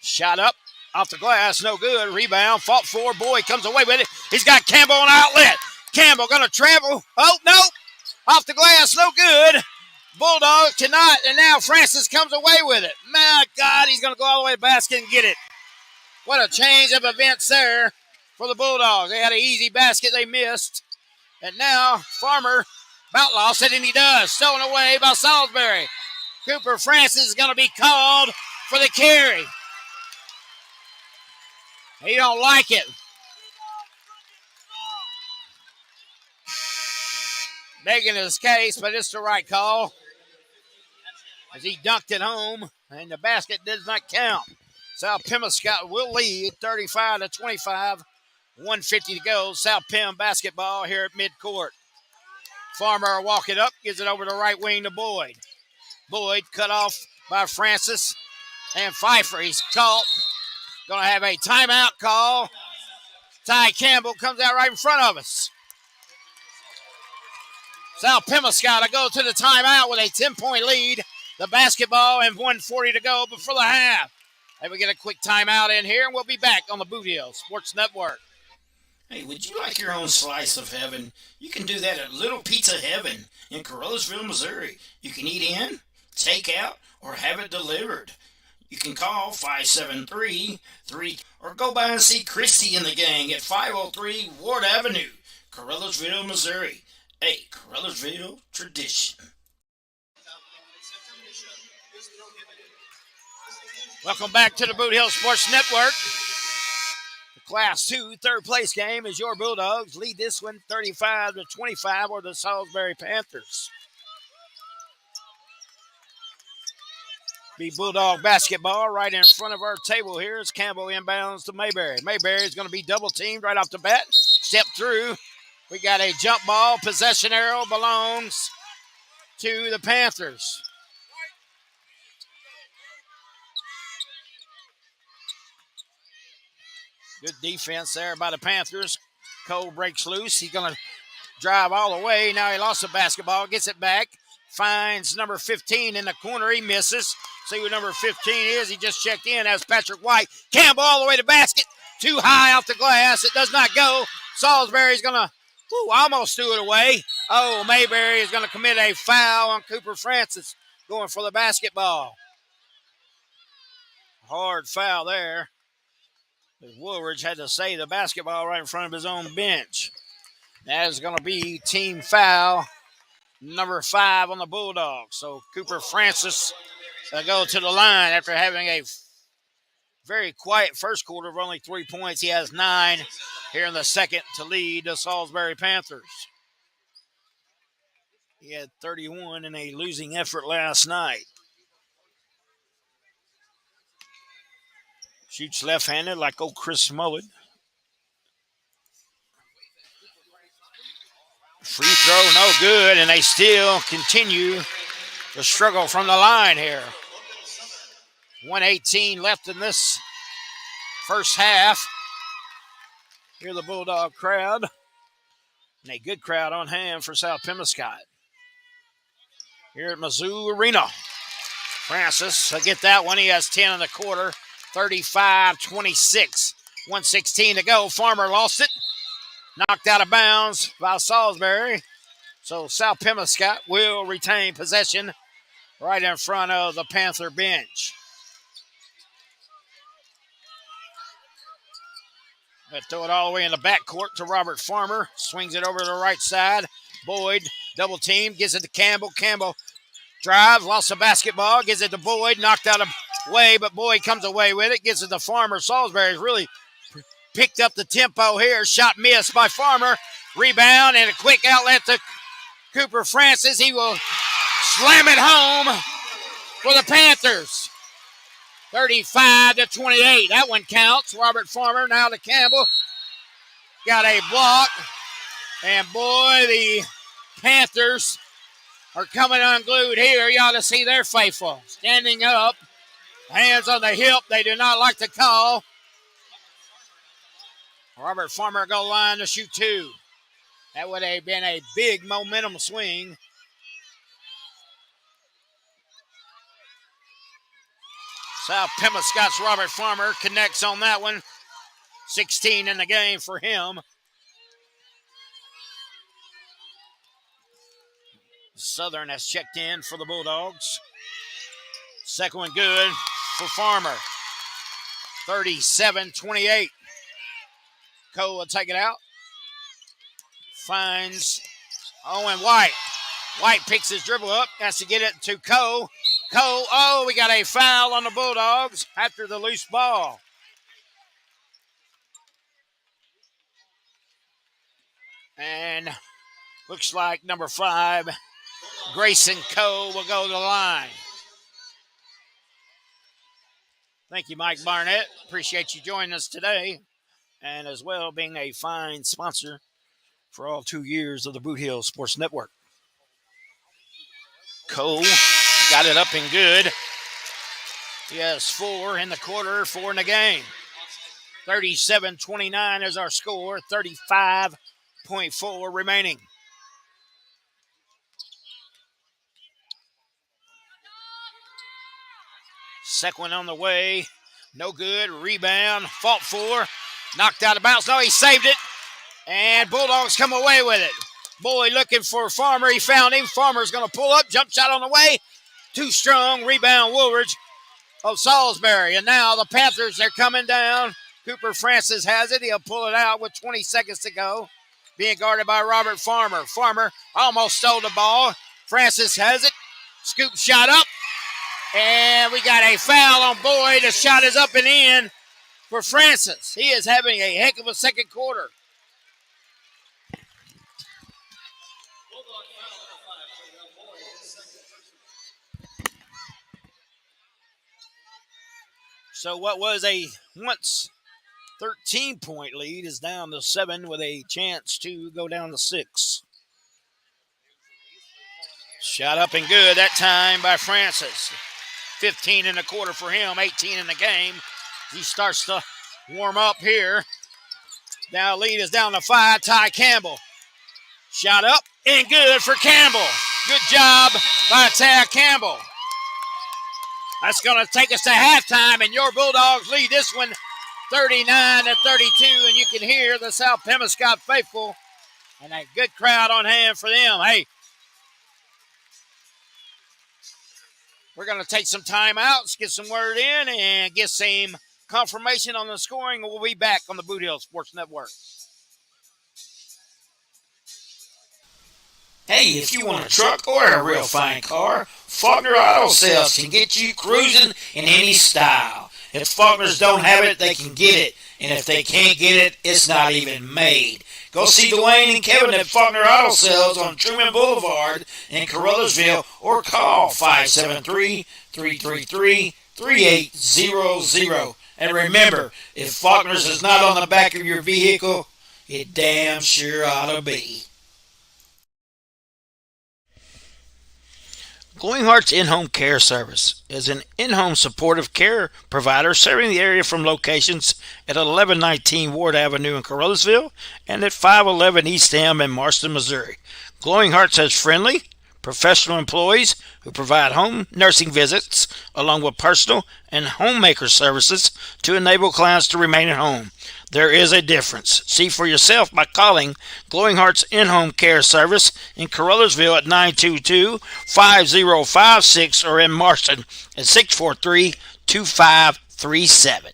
Shot up, off the glass, no good. Rebound, fought for. Boyd comes away with it. He's got Campbell on outlet. Campbell going to travel. Oh, no. Off the glass, no good. Bulldogs cannot, and now Francis comes away with it. My God, he's going to go all the way to the basket and get it. What a change of events there for the Bulldogs. They had an easy basket they missed. And now Farmer about lost it, and he does. Stolen away by Salisbury. Cooper Francis is going to be called for the carry. He don't like it. Making his case, but it's the right call. As he dunked it home, and the basket does not count. South Pemiscott will lead 35-25. 1:50 to go. South Pem basketball here at midcourt. Farmer will walk it up, gives it over to right wing to Boyd. Boyd cut off by Francis and Pfeiffer. He's caught. Going to have a timeout call. Ty Campbell comes out right in front of us. South Pemiscott will go to the timeout with a 10-point lead. The basketball and 1:40 to go before the half. And we get a quick timeout in here, and we'll be back on the Boot Hill Sports Network. Hey, would you like your own slice of heaven? You can do that at Little Pizza Heaven in Carollasville, Missouri. You can eat in, take out, or have it delivered. You can call 573-3 or go by and see Christy and the gang at 503 Ward Avenue, Carollasville, Missouri. A Carollasville tradition. Welcome back to the Boot Hill Sports Network. The Class 2 third place game is your Bulldogs. Lead this one 35-25 or the Salisbury Panthers. Be Bulldog basketball right in front of our table here as Campbell inbounds to Mayberry. Mayberry is going to be double teamed right off the bat. Step through. We got a jump ball. Possession arrow belongs to the Panthers. Good defense there by the Panthers. Cole breaks loose. He's going to drive all the way. Now he lost the basketball. Gets it back. Finds number 15 in the corner. He misses. See who number 15 is. He just checked in. That's Patrick White. Campbell all the way to basket. Too high off the glass. It does not go. Salisbury's going to almost threw it away. Oh, Mayberry is going to commit a foul on Cooper Francis going for the basketball. Hard foul there. Woolridge had to save the basketball right in front of his own bench. That is going to be team foul number 5 on the Bulldogs. So Cooper Francis will go to the line after having a very quiet first quarter of only 3 points. He has 9 here in the second to lead the Salisbury Panthers. He had 31 in a losing effort last night. Shoots left-handed like old Chris Mullen. Free throw, no good, and they still continue to struggle from the line here. 1:18 left in this first half. Hear the Bulldog crowd. And a good crowd on hand for South Pemiscott. Here at Mizzou Arena. Francis will get that one. He has 10 in the quarter. 35-26. 1:16 to go. Farmer lost it. Knocked out of bounds by Salisbury. So South Pemiscot will retain possession right in front of the Panther bench. They throw it all the way in the backcourt to Robert Farmer. Swings it over to the right side. Boyd, double team, gives it to Campbell. Campbell drives, lost the basketball, gives it to Boyd, knocked out of way, but Boyd comes away with it, gives it to Farmer. Salisbury's really picked up the tempo here. Shot missed by Farmer. Rebound and a quick outlet to Cooper Francis. He will slam it home for the Panthers. 35-28. That one counts. Robert Farmer now to Campbell. Got a block. And boy, the Panthers are coming unglued here. You ought to see their faithful. Standing up. Hands on the hip. They do not like to call. Robert Farmer goal line to shoot two. That would have been a big momentum swing. South Pemiscot's Robert Farmer connects on that one. 16 in the game for him. Southern has checked in for the Bulldogs. Second one good for Farmer. 37-28. Cole will take it out. Finds Owen White. White picks his dribble up. Has to get it to Cole. Cole, we got a foul on the Bulldogs after the loose ball. And looks like number 5, Grayson Cole, will go to the line. Thank you, Mike Barnett. Appreciate you joining us today. And as well being a fine sponsor for all 2 years of the Boot Hill Sports Network. Cole got it up and good. He has 4 in the quarter, 4 in the game. 37-29 is our score, 35.4 remaining. Second one on the way, no good, rebound, fought for, knocked out of bounds. No, he saved it, and Bulldogs come away with it. Boy looking for Farmer, he found him. Farmer's going to pull up, jump shot on the way. Too strong, rebound Woolridge of Salisbury. And now the Panthers, they're coming down. Cooper Francis has it. He'll pull it out with 20 seconds to go. Being guarded by Robert Farmer. Farmer almost stole the ball. Francis has it. Scoop shot up. And we got a foul on Boyd. The shot is up and in for Francis. He is having a heck of a second quarter. So what was a once 13-point lead is down to 7 with a chance to go down to 6. Shot up and good that time by Francis. 15 in the quarter for him, 18 in the game. He starts to warm up here. Now lead is down to 5, Ty Campbell. Shot up and good for Campbell. Good job by Ty Campbell. That's going to take us to halftime, and your Bulldogs lead this one 39-32, and you can hear the South Pemiscot faithful and a good crowd on hand for them. Hey, we're going to take some timeouts, get some word in, and get some confirmation on the scoring, and we'll be back on the Boot Hill Sports Network. Hey, if you want a truck or a real fine car, Faulkner Auto Sales can get you cruising in any style. If Faulkners don't have it, they can get it. And if they can't get it, it's not even made. Go see Dwayne and Kevin at Faulkner Auto Sales on Truman Boulevard in Carruthersville or call 573-333-3800. And remember, if Faulkner's is not on the back of your vehicle, it damn sure ought to be. Glowing Hearts In-Home Care Service is an in-home supportive care provider serving the area from locations at 1119 Ward Avenue in Carruthersville and at 511 East Elm in Marston, Missouri. Glowing Hearts has friendly, professional employees who provide home nursing visits along with personal and homemaker services to enable clients to remain at home. There is a difference. See for yourself by calling Glowing Hearts In-Home Care Service in Caruthersville at 922-5056 or in Marston at 643-2537.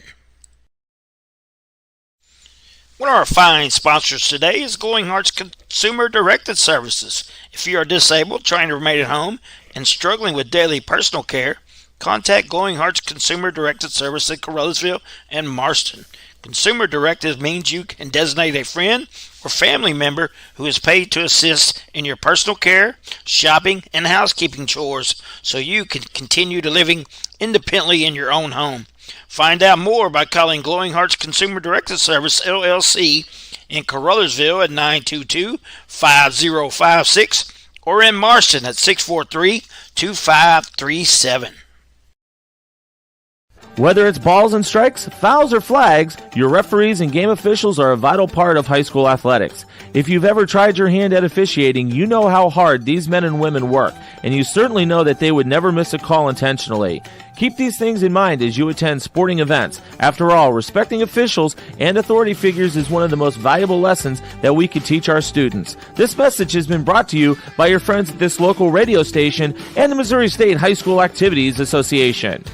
One of our fine sponsors today is Glowing Hearts Consumer Directed Services. If you are disabled, trying to remain at home, and struggling with daily personal care, contact Glowing Hearts Consumer Directed Service in Caruthersville and Marston. Consumer Directed means you can designate a friend or family member who is paid to assist in your personal care, shopping, and housekeeping chores so you can continue to living independently in your own home. Find out more by calling Glowing Hearts Consumer Directed Service, LLC in Caruthersville at 922-5056 or in Marston at 643-2537. Whether it's balls and strikes, fouls, or flags, your referees and game officials are a vital part of high school athletics. If you've ever tried your hand at officiating, you know how hard these men and women work, and you certainly know that they would never miss a call intentionally. Keep these things in mind as you attend sporting events. After all, respecting officials and authority figures is one of the most valuable lessons that we can teach our students. This message has been brought to you by your friends at this local radio station and the Missouri State High School Activities Association.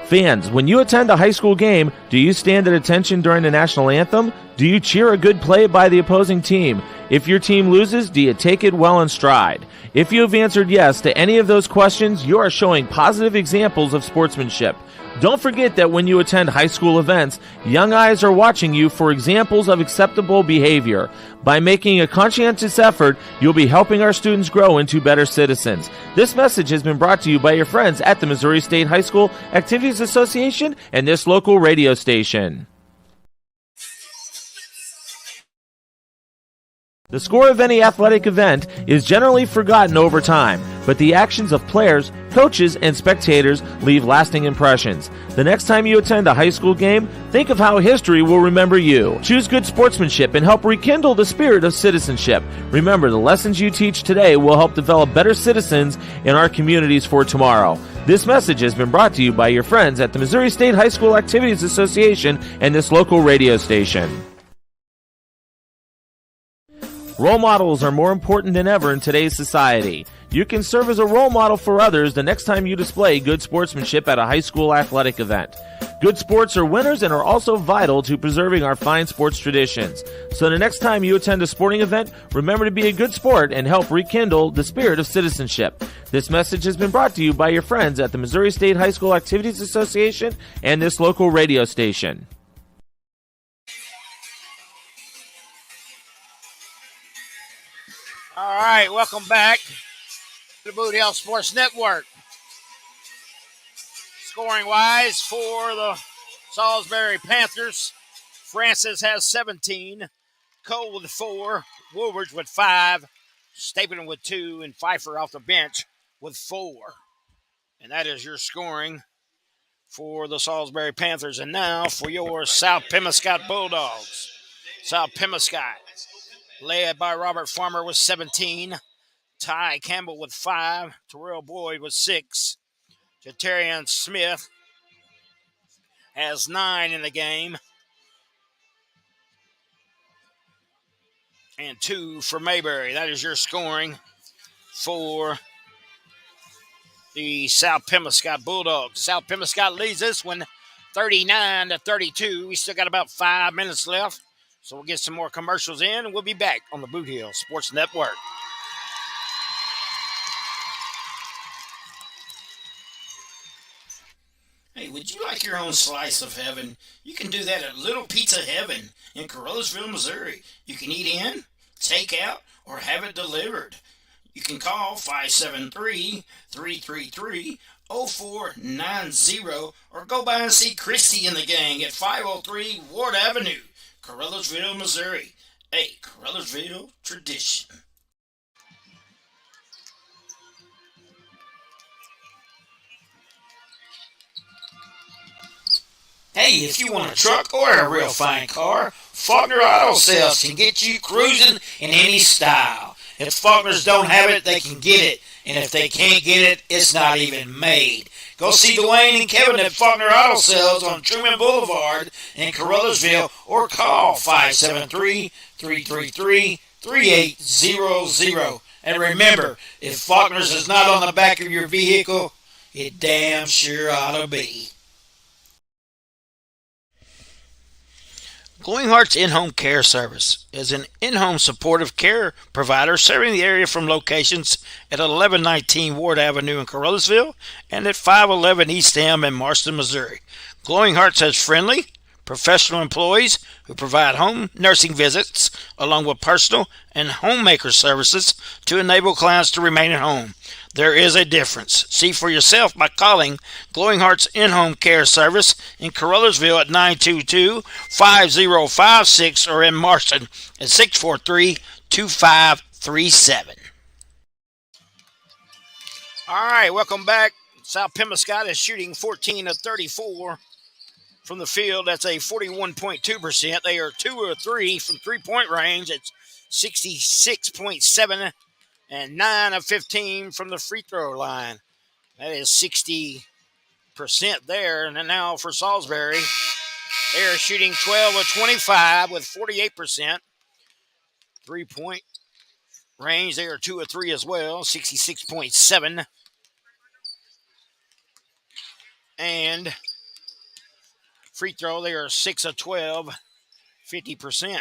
Fans, when you attend a high school game, do you stand at attention during the national anthem? Do you cheer a good play by the opposing team? If your team loses, do you take it well in stride? If you have answered yes to any of those questions, you are showing positive examples of sportsmanship. Don't forget that when you attend high school events, young eyes are watching you for examples of acceptable behavior. By making a conscientious effort, you'll be helping our students grow into better citizens. This message has been brought to you by your friends at the Missouri State High School Activities Association and this local radio station. The score of any athletic event is generally forgotten over time, but the actions of players, coaches, and spectators leave lasting impressions. The next time you attend a high school game, think of how history will remember you. Choose good sportsmanship and help rekindle the spirit of citizenship. Remember, the lessons you teach today will help develop better citizens in our communities for tomorrow. This message has been brought to you by your friends at the Missouri State High School Activities Association and this local radio station. Role models are more important than ever in today's society. You can serve as a role model for others the next time you display good sportsmanship at a high school athletic event. Good sports are winners and are also vital to preserving our fine sports traditions. So the next time you attend a sporting event, remember to be a good sport and help rekindle the spirit of citizenship. This message has been brought to you by your friends at the Missouri State High School Activities Association and this local radio station. All right, welcome back to the Boot Hill Sports Network. Scoring-wise for the Salisbury Panthers, Francis has 17, Cole with 4, Woolridge with 5, Stapleton with 2, and Pfeiffer off the bench with 4. And that is your scoring for the Salisbury Panthers. And now for your South Pemiscot Bulldogs. South Pemiscot, led by Robert Farmer with 17, Ty Campbell with 5, Terrell Boyd with 6, Jatarian Smith has 9 in the game, and 2 for Mayberry. That is your scoring for the South Pemiscot Bulldogs. South Pemiscot leads this one 39-32. We still got about 5 minutes left. So we'll get some more commercials in, and we'll be back on the Boot Hill Sports Network. Hey, would you like your own slice of heaven? You can do that at Little Pizza Heaven in Caruthersville, Missouri. You can eat in, take out, or have it delivered. You can call 573-333-0490 or go by and see Christy and the gang at 503 Ward Avenue, Caruthersville, Missouri. A Caruthersville tradition. Hey, if you want a truck or a real fine car, Faulkner Auto Sales can get you cruising in any style. If Faulkners don't have it, they can get it. And if they can't get it, it's not even made. Go see Dwayne and Kevin at Faulkner Auto Sales on Truman Boulevard in Caruthersville or call 573-333-3800. And remember, if Faulkner's is not on the back of your vehicle, it damn sure ought to be. Glowing Hearts In-Home Care Service is an in-home supportive care provider serving the area from locations at 1119 Ward Avenue in Caruthersville and at 511 East Elm in Marston, Missouri. Glowing Hearts has friendly, professional employees who provide home nursing visits along with personal and homemaker services to enable clients to remain at home. There is a difference. See for yourself by calling Glowing Hearts In-Home Care Service in Caruthersville at 922-5056 or in Marston at 643-2537. All right, welcome back. South Pembroke is shooting 14 of 34 from the field. That's a 41.2%. They are 2 of 3 from three-point range. It's 66.7%. And 9 of 15 from the free throw line. That is 60% there. And then now for Salisbury, they are shooting 12 of 25 with 48%. 3-point range, they are 2 of 3 as well, 66.7%. And free throw, they are 6 of 12, 50%.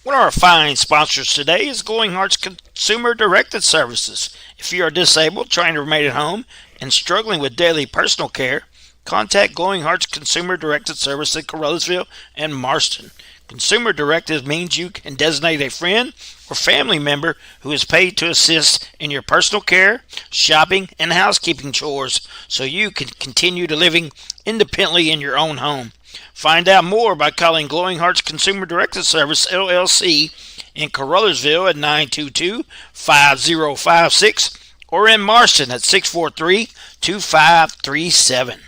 One of our fine sponsors today is Glowing Hearts Consumer Directed Services. If you are disabled, trying to remain at home, and struggling with daily personal care, contact Glowing Hearts Consumer Directed Service in Caruthersville and Marston. Consumer Directed means you can designate a friend or family member who is paid to assist in your personal care, shopping, and housekeeping chores so you can continue to living independently in your own home. Find out more by calling Glowing Hearts Consumer Directed Service, LLC, in Caruthersville at 922-5056 or in Marston at 643-2537.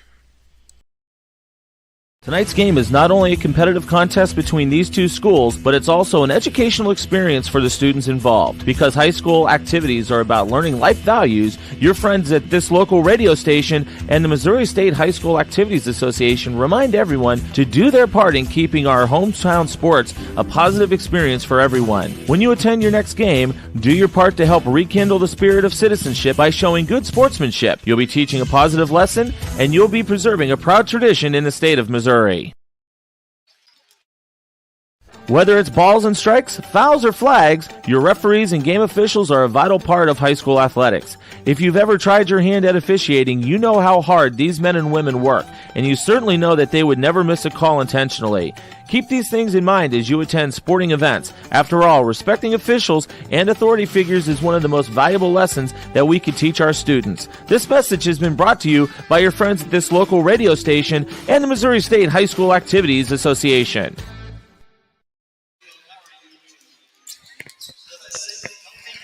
Tonight's game is not only a competitive contest between these two schools, but it's also an educational experience for the students involved. Because high school activities are about learning life values, your friends at this local radio station and the Missouri State High School Activities Association remind everyone to do their part in keeping our hometown sports a positive experience for everyone. When you attend your next game, do your part to help rekindle the spirit of citizenship by showing good sportsmanship. You'll be teaching a positive lesson, and you'll be preserving a proud tradition in the state of Missouri. Whether it's balls and strikes, fouls, or flags, your referees and game officials are a vital part of high school athletics. If you've ever tried your hand at officiating, you know how hard these men and women work, and you certainly know that they would never miss a call intentionally. Keep these things in mind as you attend sporting events. After all, respecting officials and authority figures is one of the most valuable lessons that we can teach our students. This message has been brought to you by your friends at this local radio station and the Missouri State High School Activities Association.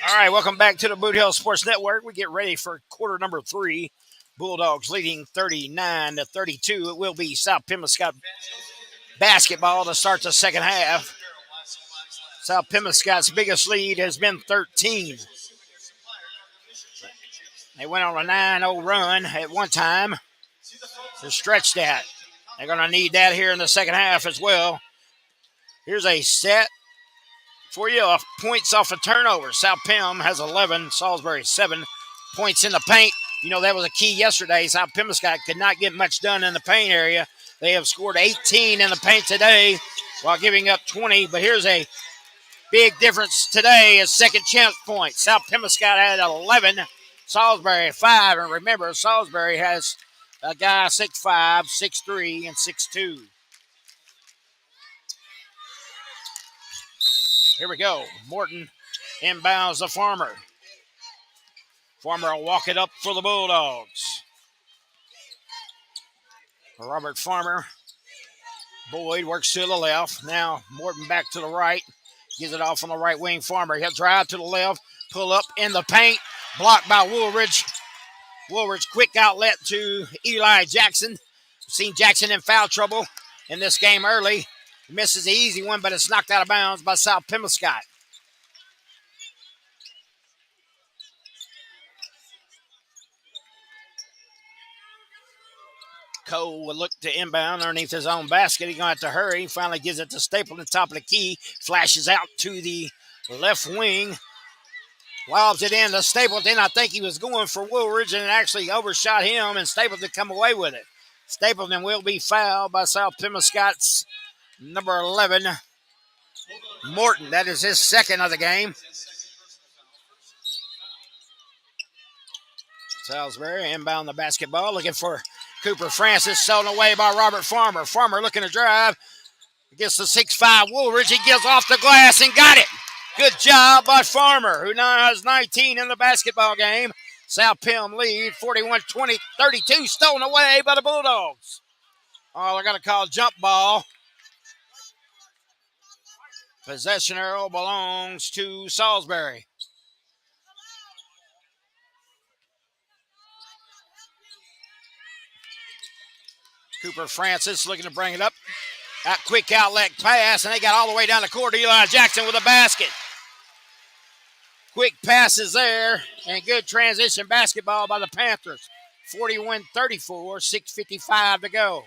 All right, welcome back to the Boot Hill Sports Network. We get ready for quarter number 3. Bulldogs leading 39-32. It will be South Pembroke basketball to start the second half. South Pembroke's biggest lead has been 13. They went on a 9-0 run at one time to stretch that. They're going to need that here in the second half as well. Here's a set for you, points off a turnover. South Pem has 11, Salisbury 7 points in the paint. You know, that was a key yesterday. South Pembroke could not get much done in the paint area. They have scored 18 in the paint today while giving up 20. But here's a big difference today is second chance points. South Pembroke had 11, Salisbury 5. And remember, Salisbury has a guy 6'5", 6'3", and 6'2". Here we go. Morton inbounds the Farmer. Farmer will walk it up for the Bulldogs. Robert Farmer. Boyd works to the left. Now Morton back to the right. Gives it off on the right wing. Farmer. He'll drive to the left. Pull up in the paint. Blocked by Woolridge. Woolridge quick outlet to Eli Jackson. Seen Jackson in foul trouble in this game early. Misses the easy one, but it's knocked out of bounds by South Pembroke. Cole will look to inbound underneath his own basket. He's going to have to hurry. Finally gives it to Stapleton, top of the key. Flashes out to the left wing. Lobs it in to Stapleton. I think he was going for Woolridge and actually overshot him, and Stapleton come away with it. Stapleton will be fouled by South Pembroke's number 11, Morton. That is his second of the game. Salisbury inbound the basketball, looking for Cooper Francis, stolen away by Robert Farmer. Farmer looking to drive against the 6'5 Woolridge. He gives off the glass and got it. Good job by Farmer, who now has 19 in the basketball game. South Pem lead 41-20, 32 stolen away by the Bulldogs. Oh, they're going to call jump ball. Possession arrow belongs to Salisbury. Cooper Francis looking to bring it up. That quick outlet pass, and they got all the way down the court to Eli Jackson with a basket. Quick passes there, and good transition basketball by the Panthers. 41-34, 6:55 to go.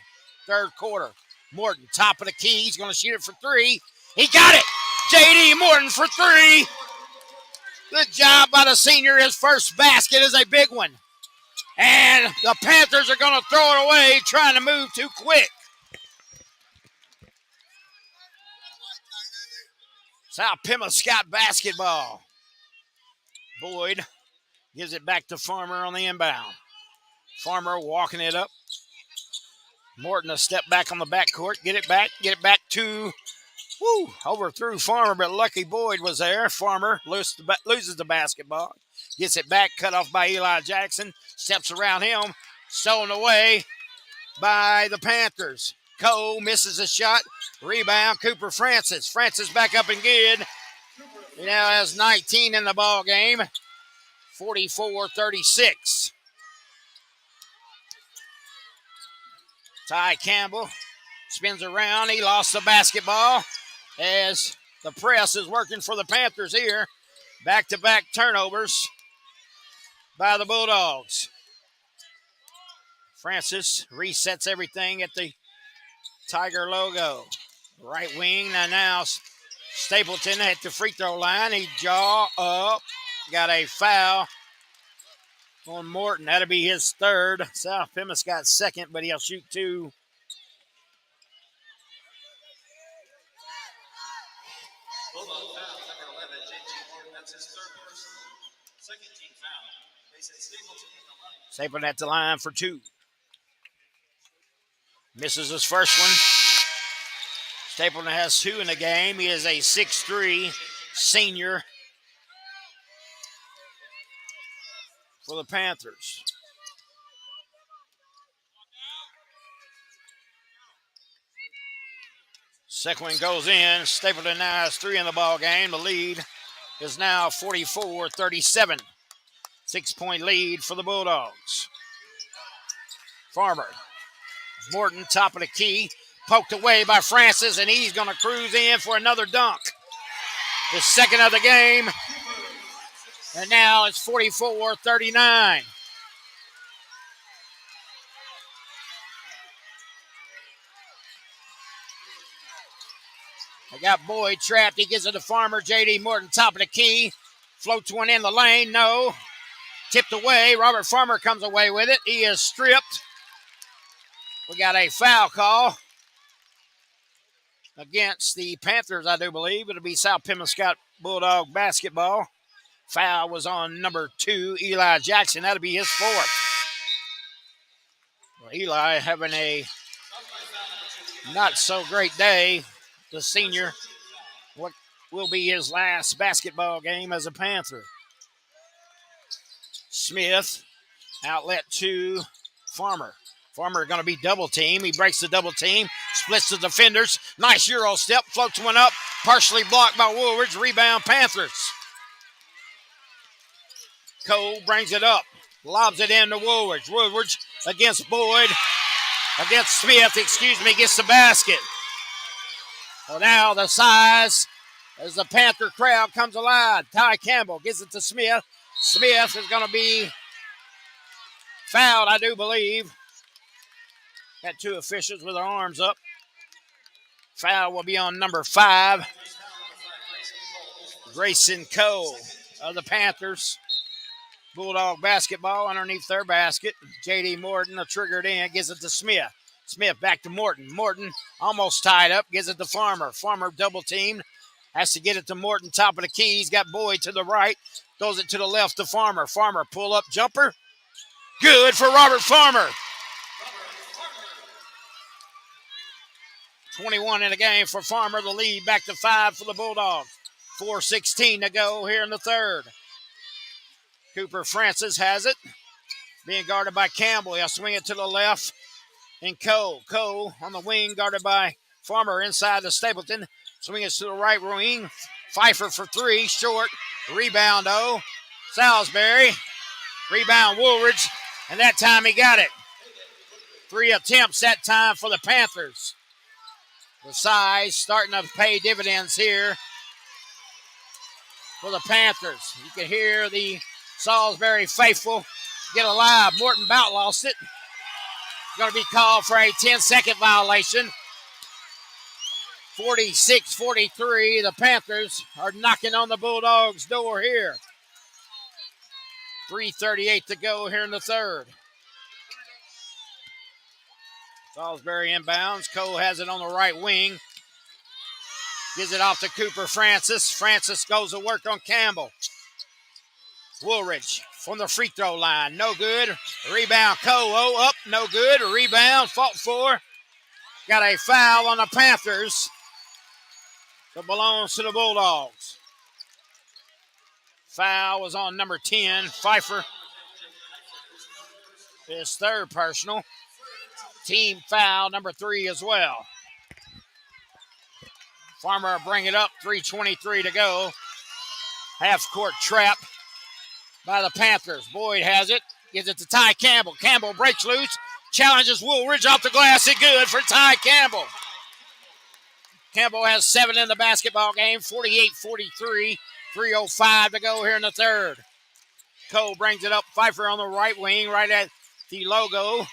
Third quarter. Morton, top of the key. He's going to shoot it for three. He got it! J.D. Morton for three. Good job by the senior. His first basket is a big one. And the Panthers are going to throw it away, trying to move too quick. South Pembroke basketball. Boyd gives it back to Farmer on the inbound. Farmer walking it up. Morton a step back on the backcourt. Get it back to, overthrew Farmer, but lucky Boyd was there. Farmer loses the basketball. Gets it back, cut off by Eli Jackson. Steps around him. Stolen away by the Panthers. Cole misses a shot. Rebound, Cooper Francis. Francis back up and good. He now has 19 in the ball game. 44-36. Ty Campbell spins around. He lost the basketball as the press is working for the Panthers here. Back-to-back turnovers by the Bulldogs. Francis resets everything at the Tiger logo. Right wing, now Stapleton at the free throw line. He jaw up. Got a foul on Morton. That'll be his third. South Pembroke's got second, but he'll shoot two. Stapleton at the line for two. Misses his first one. Stapleton has two in the game. He is a 6'3 senior for the Panthers. Second one goes in. Stapleton now has three in the ball game. The lead is now 44-37. 6-point lead for the Bulldogs. Farmer. Morton, top of the key. Poked away by Francis, and he's going to cruise in for another dunk. His second of the game. And now it's 44-39. They got Boyd trapped. He gives it to Farmer. J.D. Morton, top of the key. Floats one in the lane. No. Tipped away. Robert Farmer comes away with it. He is stripped. We got a foul call against the Panthers, I do believe. It'll be South Pembroke Bulldog basketball. Foul was on number 2, Eli Jackson. That'll be his fourth. Well, Eli having a not so great day. The senior, what will be his last basketball game as a Panther. Smith, outlet to Farmer. Farmer going to be double team. He breaks the double team, splits the defenders. Nice Euro step, floats one up, partially blocked by Woolridge. Rebound Panthers. Cole brings it up, lobs it in to Woolridge. Woolridge against Boyd, against Smith, gets the basket. Well, now the size as the Panther crowd comes alive. Ty Campbell gives it to Smith. Smith is going to be fouled, I do believe. Got two officials with their arms up. Foul will be on number 5, Grayson Cole of the Panthers. Bulldog basketball underneath their basket. J.D. Morton, a triggered in, gives it to Smith. Smith back to Morton. Morton almost tied up, gives it to Farmer. Farmer double teamed, has to get it to Morton, top of the key. He's got Boyd to the right, throws it to the left to Farmer. Farmer pull up jumper. Good for Robert Farmer. 21 in the game for Farmer. The lead back to 5 for the Bulldogs. 4:16 to go here in the third. Cooper Francis has it. Being guarded by Campbell. He'll swing it to the left. And Cole. Cole on the wing, guarded by Farmer inside the Stapleton. Swing it to the right wing. Pfeiffer for 3. Short. Rebound, Salisbury. Rebound, Woolridge. And that time he got it. 3 attempts that time for the Panthers. The size starting to pay dividends here for the Panthers. You can hear the Salisbury faithful get alive. Morton Bout lost it. Going to be called for a 10-second violation. 46-43. The Panthers are knocking on the Bulldogs' door here. 3:38 to go here in the third. Salisbury inbounds. Cole has it on the right wing. Gives it off to Cooper Francis. Francis goes to work on Campbell. Woolridge from the free throw line. No good. Rebound Cole. Up. No good. Rebound. Fought for. Got a foul on the Panthers. That belongs to the Bulldogs. Foul was on number 10, Pfeiffer. His third personal. Team foul number 3 as well. Farmer bring it up, 3:23 to go. Half court trap by the Panthers. Boyd has it, gives it to Ty Campbell. Campbell breaks loose, challenges Woolridge off the glass. It's good for Ty Campbell. Campbell has 7 in the basketball game, 48-43. 3:05 to go here in the third. Cole brings it up. Pfeiffer on the right wing, right at the logo.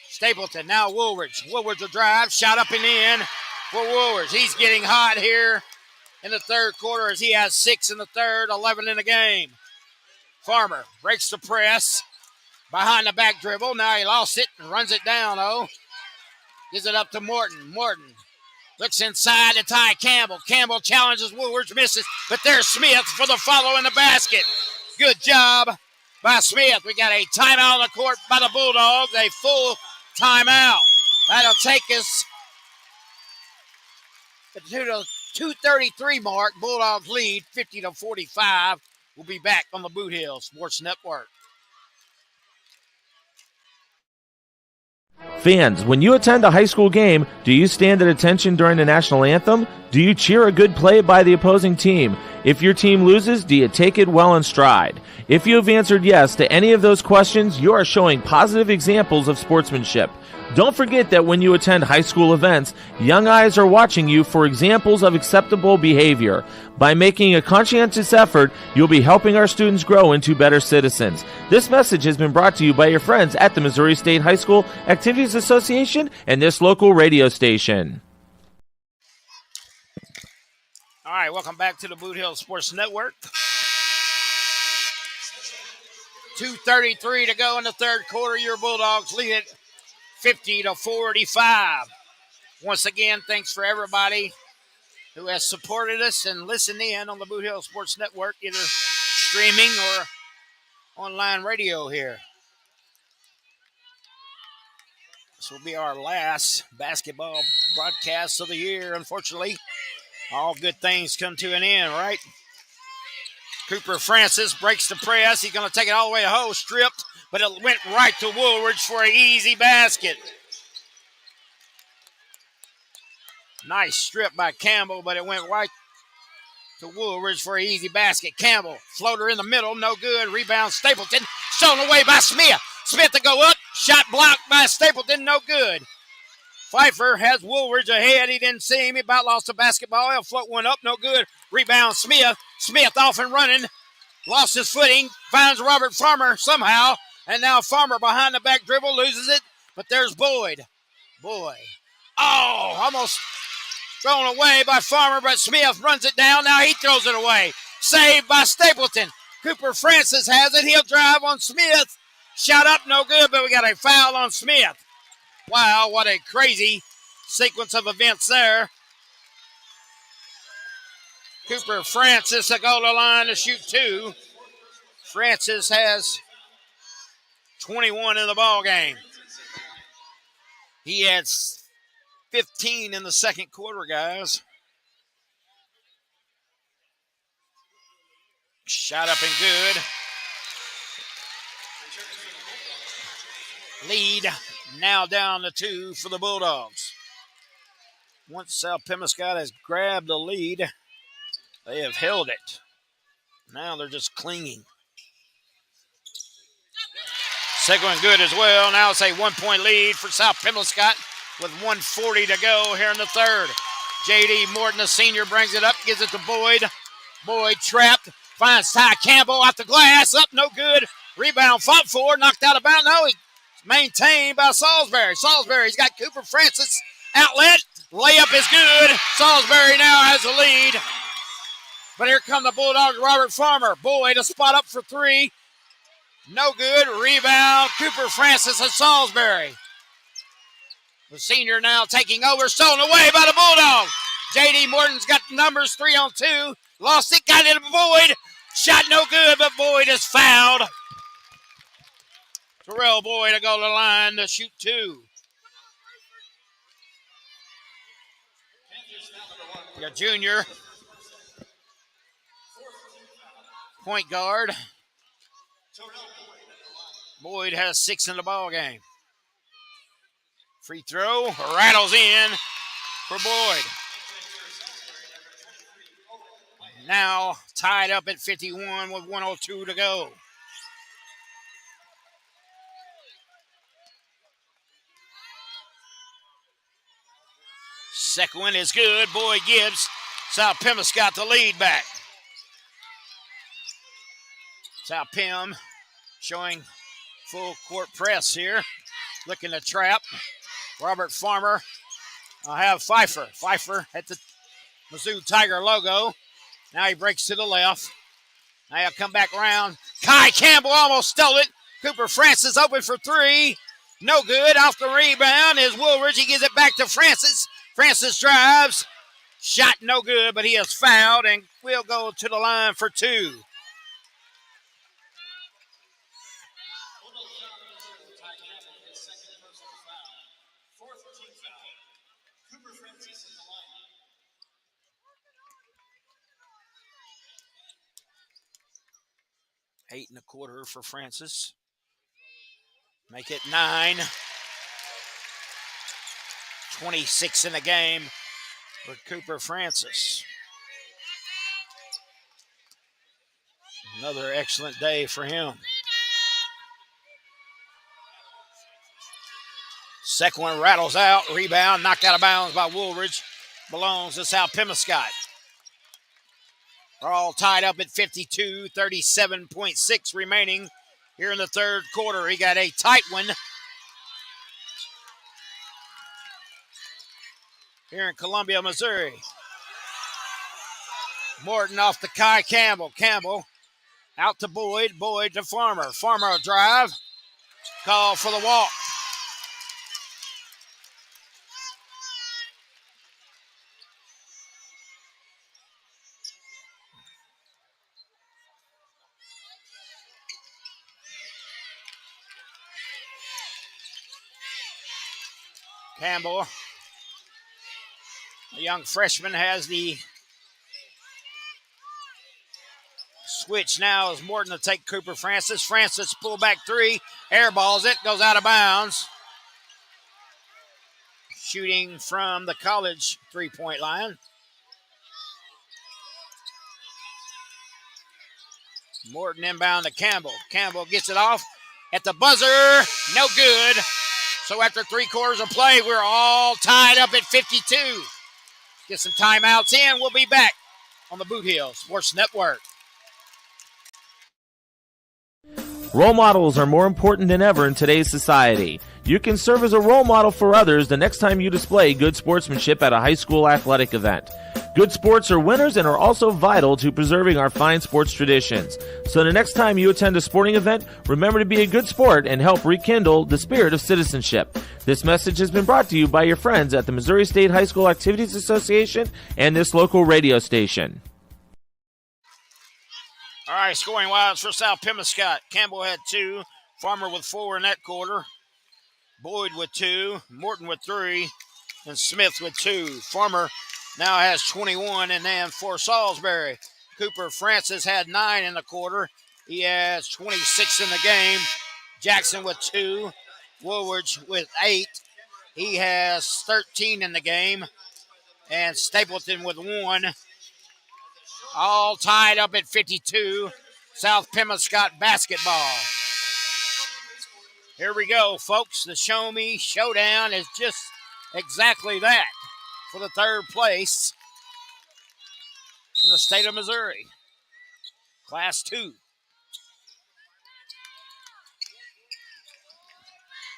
Stapleton, now Woolridge. Woolridge will drive, shot up and in for Woolridge. He's getting hot here in the third quarter as he has 6 in the third, 11 in the game. Farmer breaks the press. Behind the back dribble. Now he lost it and runs it down, Gives it up to Morton. Morton looks inside to Ty Campbell. Campbell challenges Woolridge, misses, but there's Smith for the follow in the basket. Good job by Smith. We got a timeout on the court by the Bulldogs, a full timeout. That'll take us to the 2:33 mark. Bulldogs lead 50-45. We'll be back on the Boot Hill Sports Network. Fans, when you attend a high school game, do you stand at attention during the national anthem? Do you cheer a good play by the opposing team? If your team loses, do you take it well in stride? If you have answered yes to any of those questions, you are showing positive examples of sportsmanship. Don't forget that when you attend high school events, young eyes are watching you for examples of acceptable behavior. By making a conscientious effort, you'll be helping our students grow into better citizens. This message has been brought to you by your friends at the Missouri State High School Activities Association and this local radio station. All right, welcome back to the Boot Hill Sports Network. 2:33 to go in the third quarter. Your Bulldogs lead it 50-45. Once again, thanks for everybody who has supported us and listened in on the Boot Hill Sports Network, either streaming or online radio here. This will be our last basketball broadcast of the year, unfortunately. All good things come to an end, right? Cooper Francis breaks the press. He's going to take it all the way to Ho, stripped, but it went right to Woolridge for an easy basket. Nice strip by Campbell, but it went right to Woolridge for an easy basket. Campbell, floater in the middle, no good. Rebound, Stapleton, stolen away by Smith. Smith to go up, shot blocked by Stapleton, no good. Pfeiffer has Woolridge ahead. He didn't see him. He about lost the basketball. He'll float one up, no good. Rebound, Smith. Smith off and running. Lost his footing. Finds Robert Farmer somehow. And now Farmer behind the back dribble loses it. But there's Boyd. Boyd. Oh, almost thrown away by Farmer, but Smith runs it down. Now he throws it away. Saved by Stapleton. Cooper Francis has it. He'll drive on Smith. Shot up, no good, but we got a foul on Smith. Wow, what a crazy sequence of events there. Cooper Francis a goal to line to shoot 2. Francis has 21 in the ball game. He had 15 in the second quarter, guys. Shot up and good. Lead now down to 2 for the Bulldogs. Once South Pemiscott has grabbed the lead, they have held it. Now they're just clinging. Second one good as well. Now it's a 1-point lead for South Pemiscott with 1:40 to go here in the third. J.D. Morton, the senior, brings it up, gives it to Boyd. Boyd trapped, finds Ty Campbell off the glass, up, no good. Rebound, fought for, knocked out of bounds. No, he's maintained by Salisbury. Salisbury's got Cooper Francis, outlet, layup is good. Salisbury now has the lead. But here come the Bulldogs, Robert Farmer. Boyd, a spot up for 3. No good. Rebound, Cooper Francis and Salisbury. The senior now taking over, stolen away by the Bulldogs. J.D. Morton's got the numbers, 3 on 2. Lost it, got it to Boyd. Shot no good, but Boyd is fouled. Terrell Boyd to go to the line to shoot 2. The junior point guard. Boyd has 6 in the ball game. Free throw rattles in for Boyd. Now tied up at 51 with 1:02 to go. Second one is good. Boyd gives South Pemiscott the lead back. South Pem showing full court press here. Looking to trap. Robert Farmer. I'll have Pfeiffer. Pfeiffer at the Mizzou Tiger logo. Now he breaks to the left. Now he'll come back around. Kai Campbell almost stole it. Cooper Francis open for 3. No good. Off the rebound is Woolridge. He gives it back to Francis. Francis drives. Shot no good, but he is fouled and will go to the line for 2. Eight and a quarter for Francis. Make it 9. 26 in the game for Cooper Francis. Another excellent day for him. Second one rattles out. Rebound, knocked out of bounds by Woolridge. Belongs to South Pemiscott. We're all tied up at 52, 37.6 remaining here in the third quarter. He got a tight one here in Columbia, Missouri. Morton off to Kai Campbell. Campbell out to Boyd. Boyd to Farmer. Farmer will drive. Call for the walk. Campbell, the young freshman, has the switch now as Morton to take Cooper Francis. Francis pull back 3, airballs it, goes out of bounds. Shooting from the college 3-point line. Morton inbound to Campbell. Campbell gets it off at the buzzer, no good. So after 3 quarters of play, we're all tied up at 52. Get some timeouts in. We'll be back on the Boot Hill Sports Network. Role models are more important than ever in today's society. You can serve as a role model for others the next time you display good sportsmanship at a high school athletic event. Good sports are winners and are also vital to preserving our fine sports traditions. So the next time you attend a sporting event, remember to be a good sport and help rekindle the spirit of citizenship. This message has been brought to you by your friends at the Missouri State High School Activities Association and this local radio station. All right, scoring wilds for South Pemiscot. Campbell had 2, Farmer with 4 in that quarter, Boyd with 2, Morton with 3, and Smith with 2. Farmer now has 21, and then for Salisbury, Cooper Francis had 9 in the quarter. He has 26 in the game. Jackson with 2, Woolwich with 8. He has 13 in the game, and Stapleton with 1. All tied up at 52. South Pemiscot basketball. Here we go, folks. The Show Me Showdown is just exactly that for the third place in the state of Missouri. Class 2.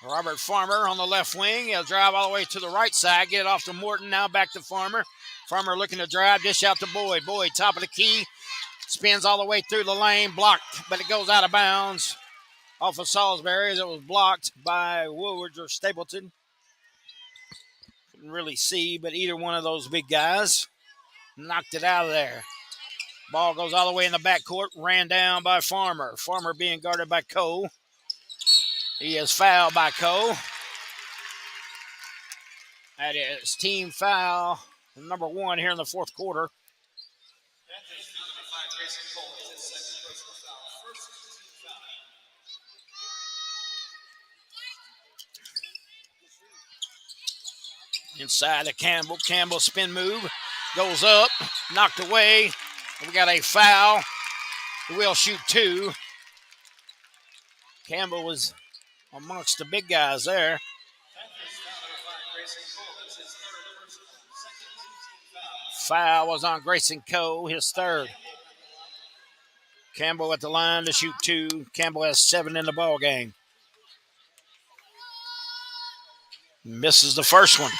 Robert Farmer on the left wing. He'll drive all the way to the right side. Get it off to Morton. Now back to Farmer. Farmer looking to drive. Dish out to Boyd. Boyd, top of the key. Spins all the way through the lane. Blocked, but it goes out of bounds. Off of Salisbury as it was blocked by Woolwich or Stapleton. Couldn't really see, but either one of those big guys knocked it out of there. Ball goes all the way in the backcourt. Ran down by Farmer. Farmer being guarded by Cole. He is fouled by Cole. That is team foul number 1 here in the fourth quarter. Inside to Campbell. Campbell spin move. Goes up. Knocked away. We got a foul. We'll shoot 2. Campbell was amongst the big guys there. Foul was on Grayson Coe, his third. Campbell at the line to shoot 2. Campbell has 7 in the ball game. Misses the first one.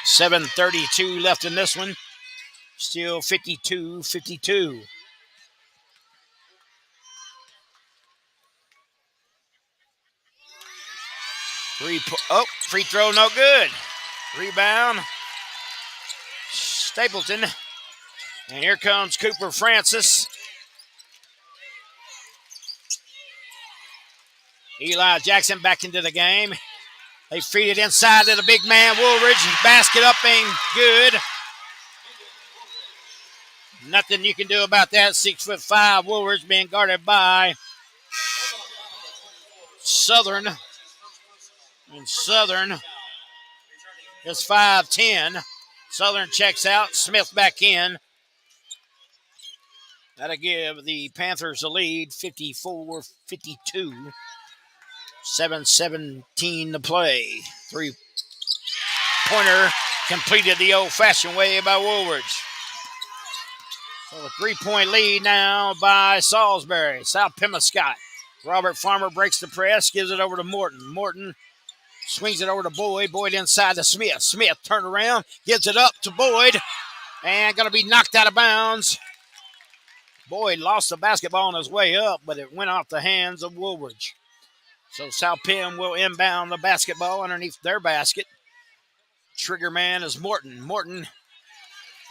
7:32 left in this one. Still 52-52. Free throw, no good. Rebound, Stapleton. And here comes Cooper Francis. Eli Jackson back into the game. They feed it inside to the big man, Woolridge. Basket up ain't good. Nothing you can do about that. 6'5", Woolridge being guarded by Southern. And Southern is 5'10". Southern checks out. Smith back in. That'll give the Panthers a lead, 54-52. 7:17 to play. 3-pointer completed the old-fashioned way by Woolridge. So a 3-point lead now by Salisbury. South Pemiscot. Robert Farmer breaks the press, gives it over to Morton. Morton swings it over to Boyd. Boyd inside to Smith. Smith turned around, gives it up to Boyd, and going to be knocked out of bounds. Boyd lost the basketball on his way up, but it went off the hands of Woolridge. So South Penn will inbound the basketball underneath their basket. Trigger man is Morton. Morton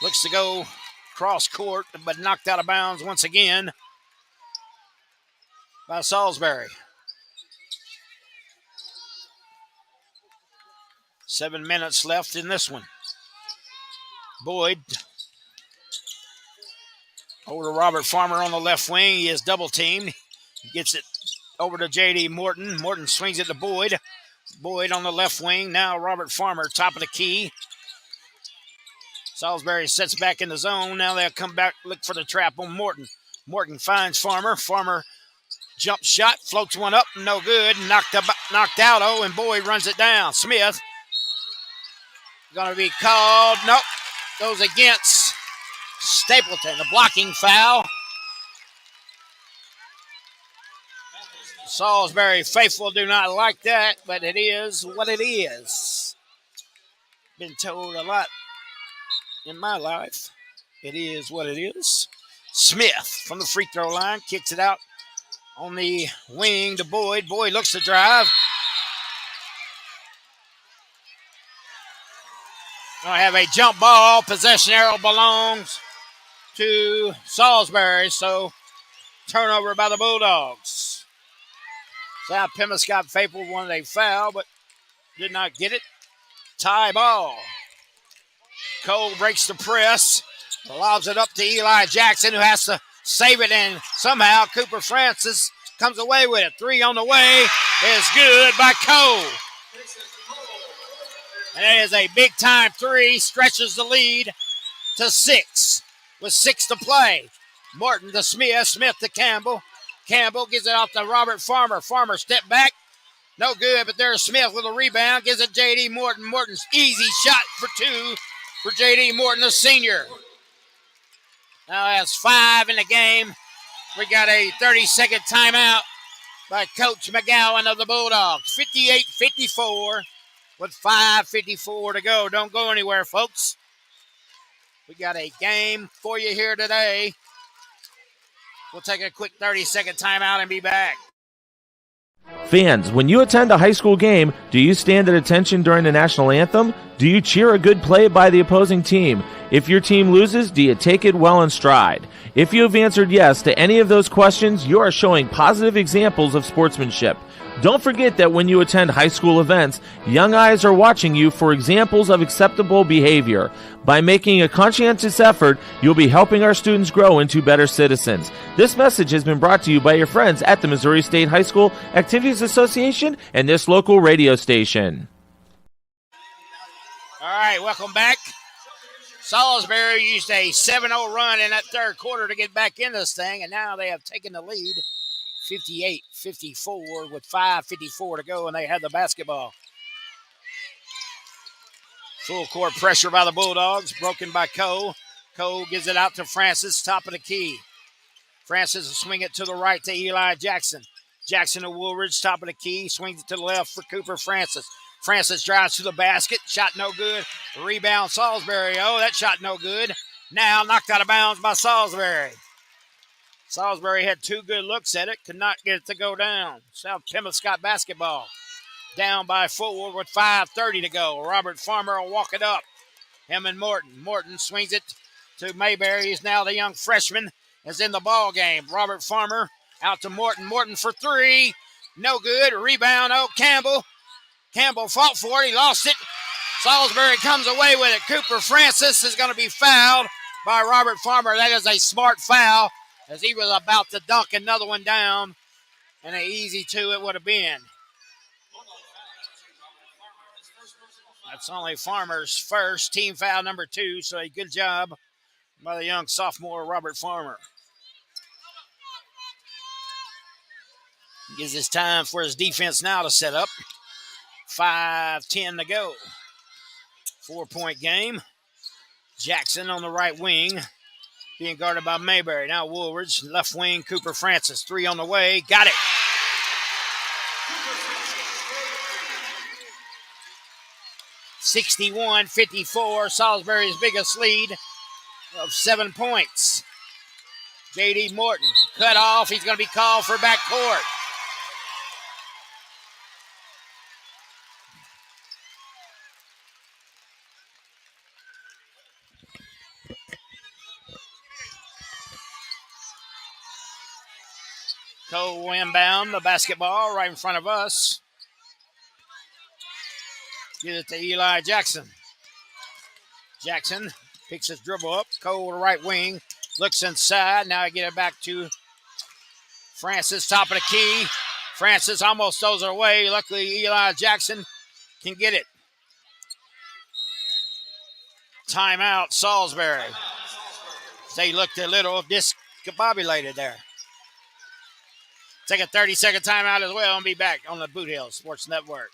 looks to go cross court, but knocked out of bounds once again by Salisbury. 7 minutes left in this one. Boyd over to Robert Farmer on the left wing. He is double teamed. Gets it over to J.D. Morton. Morton swings it to Boyd. Boyd on the left wing. Now Robert Farmer, top of the key. Salisbury sets back in the zone. Now they'll come back, look for the trap on Morton. Morton finds Farmer. Farmer jump shot, floats one up, no good. Knocked out, and Boyd runs it down. Smith going to be called. Nope. Goes against Stapleton. A blocking foul. Salisbury faithful do not like that, but it is what it is. Been told a lot in my life. It is what it is. Smith from the free throw line kicks it out on the wing to Boyd. Boyd looks to drive. I have a jump ball. Possession arrow belongs to Salisbury. So turnover by the Bulldogs. South Pemmican Faithful wanted a foul, but did not get it. Tie ball. Cole breaks the press. Lobs it up to Eli Jackson, who has to save it, and somehow Cooper Francis comes away with it. 3 on the way is good by Cole. And it is a big-time 3, stretches the lead to 6 with 6 to play. Morton to Smith, Smith to Campbell. Campbell gives it off to Robert Farmer. Farmer step back, no good, but there's Smith with a rebound. Gives it J.D. Morton. Morton's easy shot for 2 for J.D. Morton, the senior. Now that's 5 in the game. We got a 30-second timeout by Coach McGowan of the Bulldogs. 58-54 with 5:54 to go. Don't go anywhere, folks. We got a game for you here today. We'll take a quick 30-second timeout and be back. Fans, when you attend a high school game, do you stand at attention during the national anthem? Do you cheer a good play by the opposing team? If your team loses, do you take it well in stride? If you have answered yes to any of those questions, you are showing positive examples of sportsmanship. Don't forget that when you attend high school events, young eyes are watching you for examples of acceptable behavior. By making a conscientious effort, you'll be helping our students grow into better citizens. This message has been brought to you by your friends at the Missouri State High School Activities Association and this local radio station. All right, welcome back. Salisbury used a 7-0 run in that third quarter to get back in this thing, and now they have taken the lead 58-54 with 5:54 to go, and they have the basketball. Full court pressure by the Bulldogs, broken by Cole. Cole gives it out to Francis, top of the key. Francis will swing it to the right to Eli Jackson. Jackson to Woolridge, top of the key, swings it to the left for Cooper Francis. Francis drives to the basket, shot no good. Rebound Salisbury. Oh, that shot no good. Now knocked out of bounds by Salisbury. Salisbury had 2 good looks at it, could not get it to go down. South Pemmican basketball. Down by 4 with 5:30 to go. Robert Farmer will walk it up. Him and Morton. Morton swings it to Mayberry. He's now the young freshman, is in the ball game. Robert Farmer out to Morton. Morton for 3. No good. Rebound. Oh, Campbell. Campbell fought for it. He lost it. Salisbury comes away with it. Cooper Francis is going to be fouled by Robert Farmer. That is a smart foul, as he was about to dunk another one down, and an easy 2 it would have been. That's only Farmer's first, team foul number 2, so a good job by the young sophomore Robert Farmer. Gives us time for his defense now to set up. 5:10 to go. 4-point game. Jackson on the right wing, being guarded by Mayberry. Now Woolridge, left wing, Cooper Francis. 3 on the way. Got it. (61-54). Salisbury's biggest lead of 7 points. J.D. Morton cut off. He's going to be called for backcourt. Cole inbound the basketball right in front of us. Get it to Eli Jackson. Jackson picks his dribble up. Cole to right wing. Looks inside. Now I get it back to Francis, top of the key. Francis almost throws it away. Luckily, Eli Jackson can get it. Timeout, Salisbury. They looked a little discombobulated there. Take a 30-second timeout as well and be back on the Boot Hill Sports Network.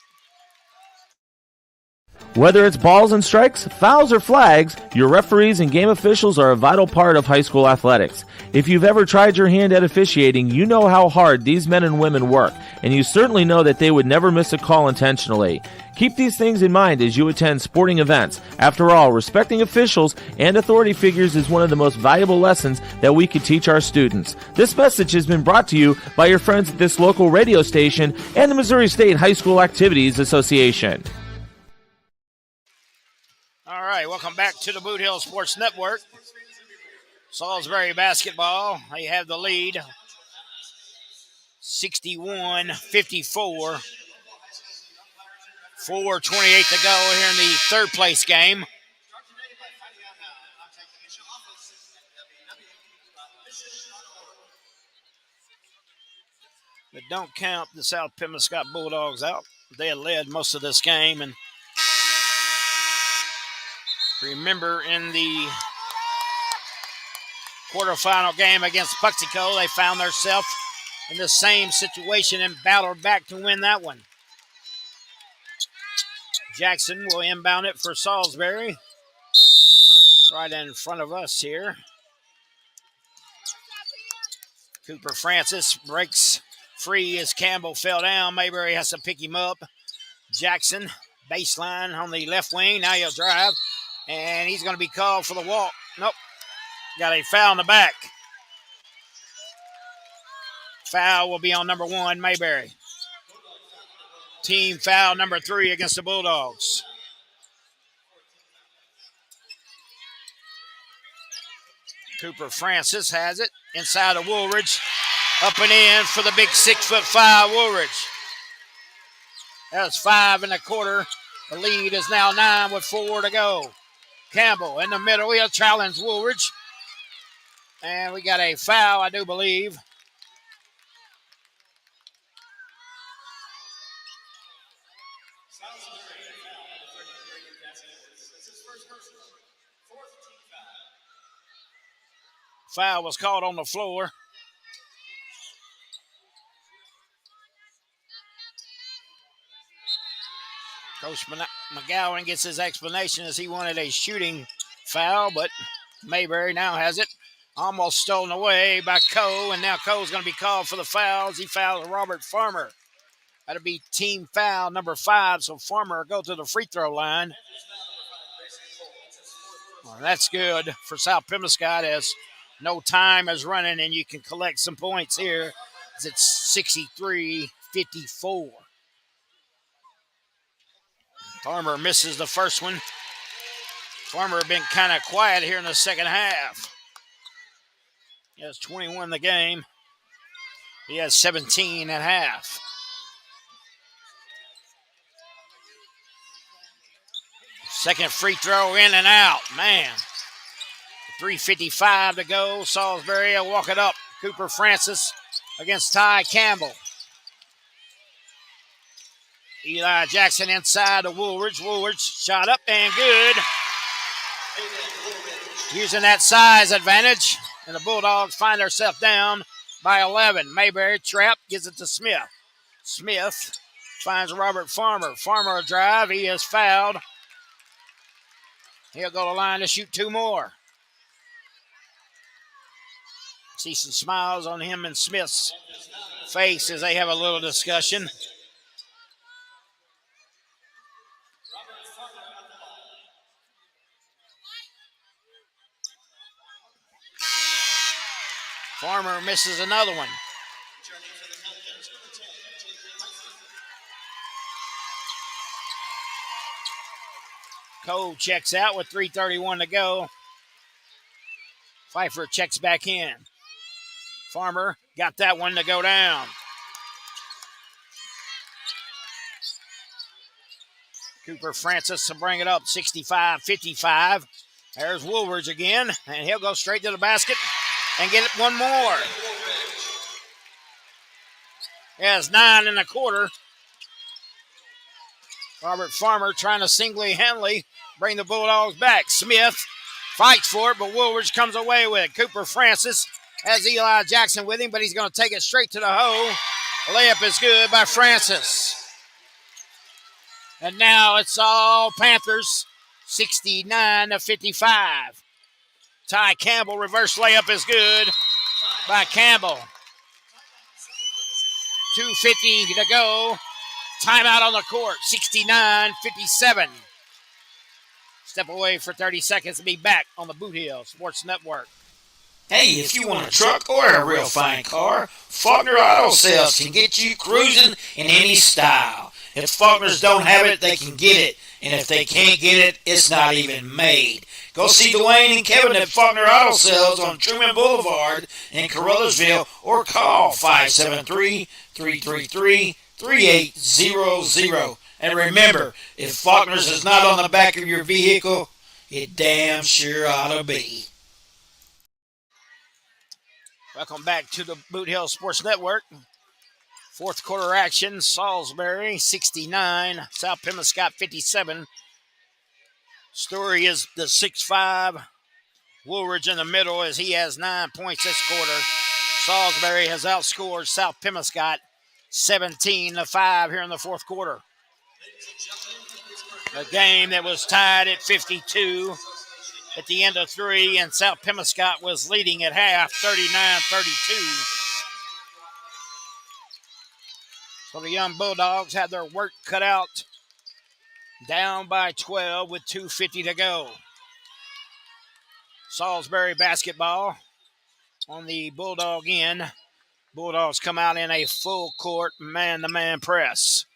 Whether it's balls and strikes, fouls, or flags, your referees and game officials are a vital part of high school athletics. If you've ever tried your hand at officiating, you know how hard these men and women work, and you certainly know that they would never miss a call intentionally. Keep these things in mind as you attend sporting events. After all, respecting officials and authority figures is one of the most valuable lessons that we could teach our students. This message has been brought to you by your friends at this local radio station and the Missouri State High School Activities Association. All right, welcome back to the Boot Hill Sports Network. Salisbury basketball, they have the lead, 61-54. 4:28 to go here in the third place game. But don't count the South Pembroke Bulldogs out. They had led most of this game, and remember, in the quarterfinal game against Puxico, they found themselves in the same situation and battled back to win that one. Jackson will inbound it for Salisbury. Right in front of us here. Cooper Francis breaks free as Campbell fell down. Mayberry has to pick him up. Jackson, baseline on the left wing. Now he'll drive. And he's going to be called for the walk. Nope. Got a foul in the back. Foul will be on number 1, Mayberry. Team foul number 3 against the Bulldogs. Cooper Francis has it inside of Woolridge. Up and in for the big 6'5" Woolridge. That's 5 1/4. The lead is now 9 with 4 to go. Campbell in the middle. He'll challenge Woolridge. And we got a foul, I do believe. Foul was called on the floor. Coach McGowan gets his explanation as he wanted a shooting foul, but Mayberry now has it. Almost stolen away by Coe, and now Coe's going to be called for the fouls. He fouls Robert Farmer. That'll be team foul number 5, so Farmer will go to the free throw line. Well, that's good for South Pembroke as no time is running, and you can collect some points here. It's 63-54. Farmer misses the first one. Farmer been kind of quiet here in the second half. He has 21 in the game. He has 17 at half. Second free throw in and out. Man. 3:55 to go. Salisbury will walk it up. Cooper Francis against Ty Campbell. Eli Jackson inside to Woolridge. Woolridge shot up and good. Using that size advantage. And the Bulldogs find themselves down by 11. Mayberry trap, gives it to Smith. Smith finds Robert Farmer. Farmer will drive. He is fouled. He'll go to the line to shoot 2 more. See some smiles on him and Smith's face as they have a little discussion. Farmer misses another one. Cole checks out with 3:31 to go. Pfeiffer checks back in. Farmer got that one to go down. Cooper Francis to bring it up, 65-55. There's Woolridge again, and he'll go straight to the basket and get it one more. He has 9 1/4. Robert Farmer trying to single-handedly bring the Bulldogs back. Smith fights for it, but Woolridge comes away with it. Cooper Francis has Eli Jackson with him, but he's going to take it straight to the hole. The layup is good by Francis. And now it's all Panthers, 69-55. Ty Campbell, reverse layup is good by Campbell. 2:50 to go. Timeout on the court, 69-57. Step away for 30 seconds and be back on the Boot Hill Sports Network. Hey, if you want a truck or a real fine car, Faulkner Auto Sales can get you cruising in any style. If Faulkners don't have it, they can get it. And if they can't get it, it's not even made. Go see Dwayne and Kevin at Faulkner Auto Sales on Truman Boulevard in Carruthersville or call 573-333-3800. And remember, if Faulkner's is not on the back of your vehicle, it damn sure ought to be. Welcome back to the Boot Hill Sports Network. Fourth quarter action, Salisbury 69, South Pembroke 57. Story is the 6'5", Woolridge in the middle as he has 9 points this quarter. Salisbury has outscored South Pembroke 17-5 here in the fourth quarter. A game that was tied at 52 at the end of 3, and South Pembroke was leading at half, 39-32. So the young Bulldogs had their work cut out, down by 12 with 2:50 to go. Salisbury basketball on the Bulldog end. Bulldogs come out in a full court man-to-man press.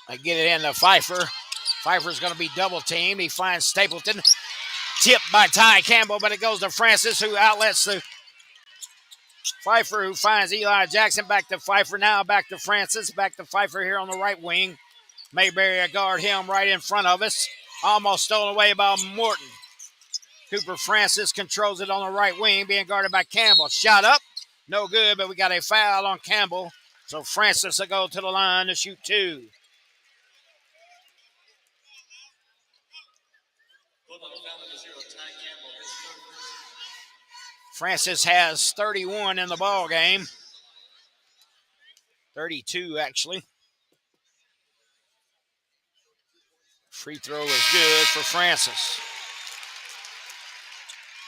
They get it into Pfeiffer. Pfeiffer's going to be double teamed. He finds Stapleton. Tipped by Ty Campbell, but it goes to Francis, who outlets the Pfeiffer, who finds Eli Jackson. Back to Pfeiffer now. Back to Francis. Back to Pfeiffer here on the right wing. Mayberry guard him right in front of us. Almost stolen away by Morton. Cooper Francis controls it on the right wing, being guarded by Campbell. Shot up. No good, but we got a foul on Campbell. So Francis will go to the line to shoot 2. Francis has 31 in the ball game. 32, actually. Free throw is good for Francis.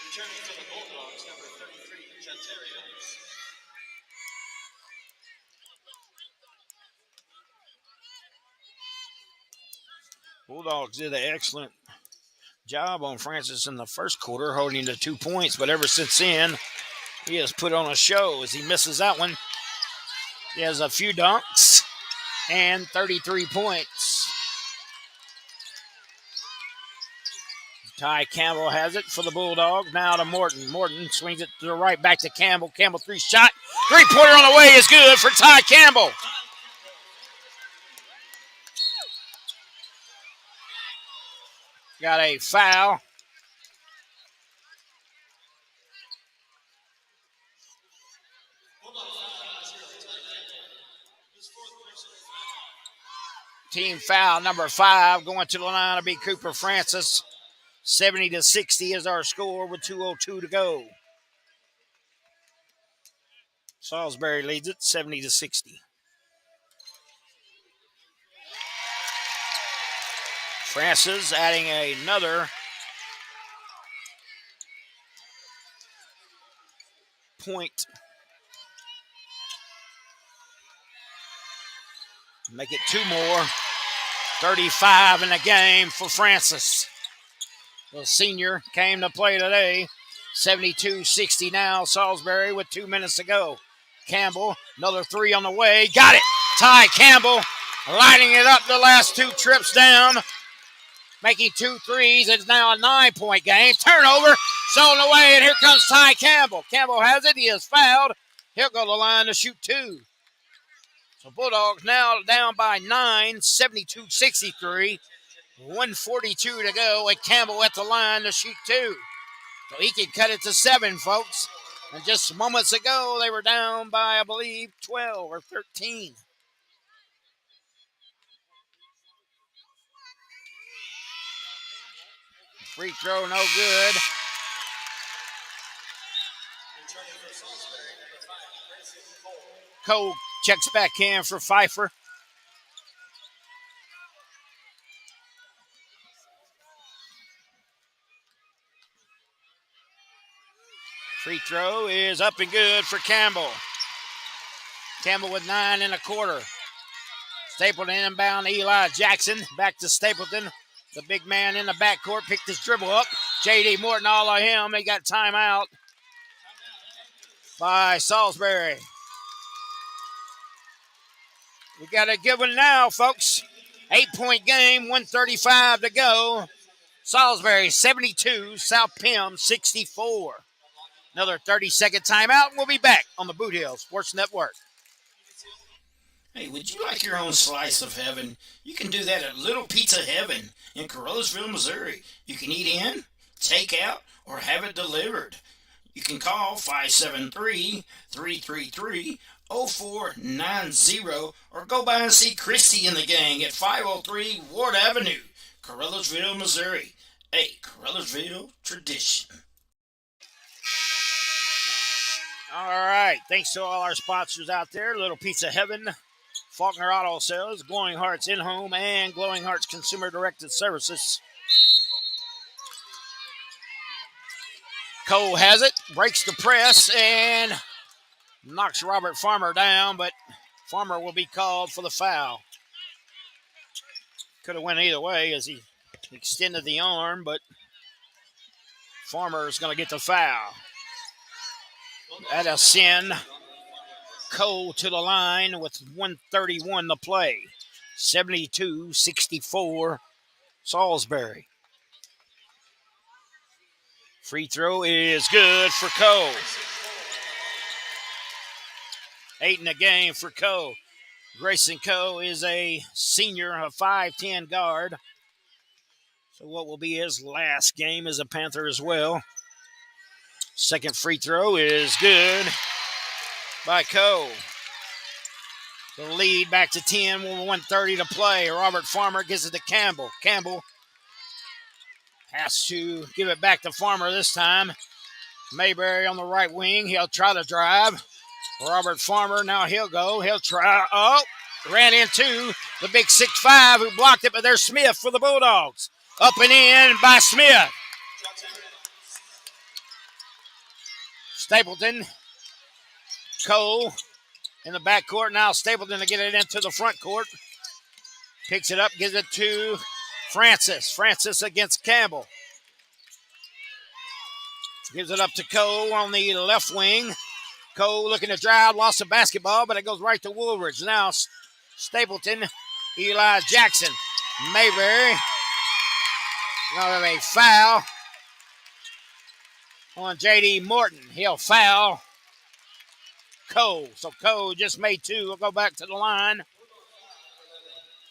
Returning for the Bulldogs, number 33, Janterios. Bulldogs did an excellent job on Francis in the first quarter, holding to 2 points, but ever since then, he has put on a show as he misses that one. He has a few dunks and 33 points. Ty Campbell has it for the Bulldogs. Now to Morton. Morton swings it to the right, back to Campbell. Campbell 3-shot. Three-pointer on the way is good for Ty Campbell. Got a foul. Team foul number 5 going to the line to be Cooper Francis. 70-60 is our score with 2:02 to go. Salisbury leads it 70-60. Francis adding another point. Make it 2 more. 35 in the game for Francis. The senior came to play today. 72-60 now. Salisbury with 2 minutes to go. Campbell, another 3 on the way. Got it. Ty Campbell lining it up the last 2 trips down. Making 2 threes. It's now a 9-point game. Turnover. Stolen away, and here comes Ty Campbell. Campbell has it. He is fouled. He'll go to the line to shoot 2. So Bulldogs now down by 9, 72-63. 1:42 to go, and Campbell at the line to shoot 2. So he can cut it to 7, folks. And just moments ago, they were down by, I believe, 12 or 13. Free throw, no good. Cole checks back in for Pfeiffer. Free throw is up and good for Campbell. Campbell with 9 1/4. Stapleton inbound, Eli Jackson. Back to Stapleton. The big man in the backcourt picked his dribble up. J.D. Morton all of him. They got timeout by Salisbury. We got a good one now, folks. 8-point game, 1:35 to go. Salisbury 72, South Pem 64. Another 30-second timeout, and we'll be back on the Boot Hill Sports Network. Hey, would you like your own slice of heaven? You can do that at Little Pizza Heaven in Carolsville, Missouri. You can eat in, take out, or have it delivered. You can call 573-333-0490 or go by and see Christy and the gang at 503 Ward Avenue, Carolsville, Missouri. A Carolsville tradition. All right. Thanks to all our sponsors out there. Little Pizza Heaven, Faulkner Auto Sales, Glowing Hearts In-Home, and Glowing Hearts Consumer Directed Services. Cole has it, breaks the press, and knocks Robert Farmer down, but Farmer will be called for the foul. Could have went either way as he extended the arm, but Farmer is going to get the foul. That'll send Cole to the line with 1:31 to play. 72-64 Salisbury. Free throw is good for Cole. 8 in the game for Cole. Grayson Cole is a senior, a 5'10 guard. So what will be his last game as a Panther as well. Second free throw is good by Cole. The lead back to 10 with 1:30 to play. Robert Farmer gives it to Campbell. Campbell has to give it back to Farmer this time. Mayberry on the right wing. He'll try to drive. Robert Farmer, now he'll go. He'll try. Oh, ran into the big 6'5" who blocked it, but there's Smith for the Bulldogs. Up and in by Smith. Stapleton. Cole in the backcourt. Now Stapleton to get it into the front court. Picks it up, gives it to Francis. Francis against Campbell. Gives it up to Cole on the left wing. Cole looking to drive, lost the basketball, but it goes right to Woolridge. Now Stapleton, Eli Jackson, Mayberry. Now a foul on J.D. Morton. He'll foul Cole. So Cole just made 2. We'll go back to the line.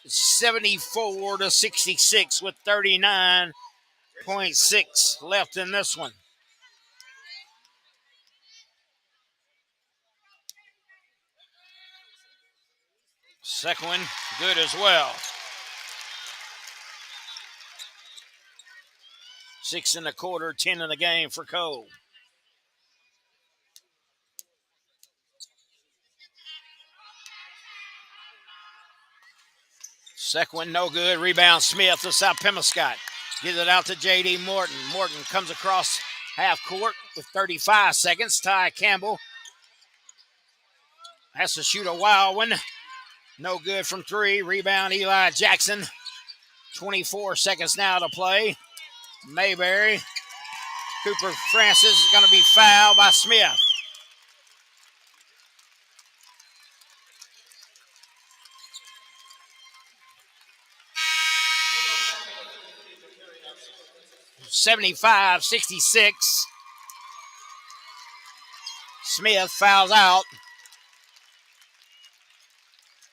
74-66 with 39.6 left in this one. Second one, good as well. 6 1/4, 10 in the game for Cole. Second one, no good. Rebound Smith to South Pemiscott. Gives it out to J.D. Morton. Morton comes across half court with 35 seconds. Ty Campbell has to shoot a wild one. No good from 3. Rebound Eli Jackson. 24 seconds now to play. Mayberry. Cooper Francis is going to be fouled by Smith. (75-66). Smith fouls out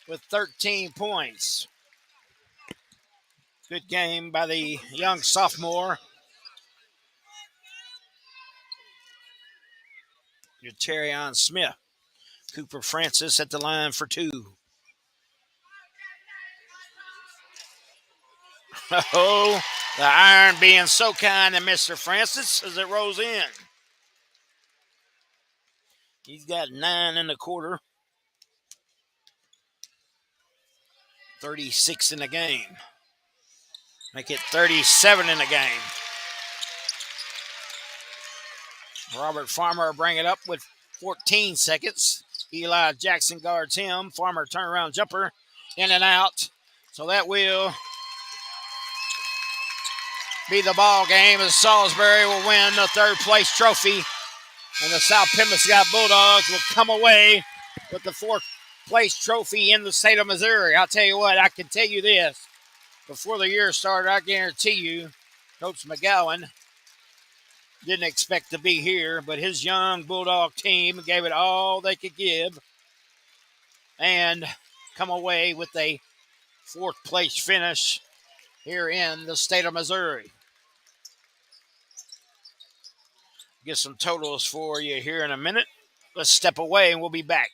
with 13 points. Good game by the young sophomore. Terrion Smith. Cooper Francis at the line for 2. Oh, the iron being so kind to Mr. Francis as it rolls in. He's got 9 in the quarter. 36 in the game. Make it 37 in the game. Robert Farmer bring it up with 14 seconds. Eli Jackson guards him. Farmer turnaround jumper in and out. So that will be the ball game as Salisbury will win the third place trophy. And the South Pembroke Bulldogs will come away with the fourth place trophy in the state of Missouri. I'll tell you what, I can tell you this. Before the year started, I guarantee you, Coach McGowan didn't expect to be here, but his young Bulldog team gave it all they could give and come away with a fourth place finish here in the state of Missouri. Get some totals for you here in a minute. Let's step away and we'll be back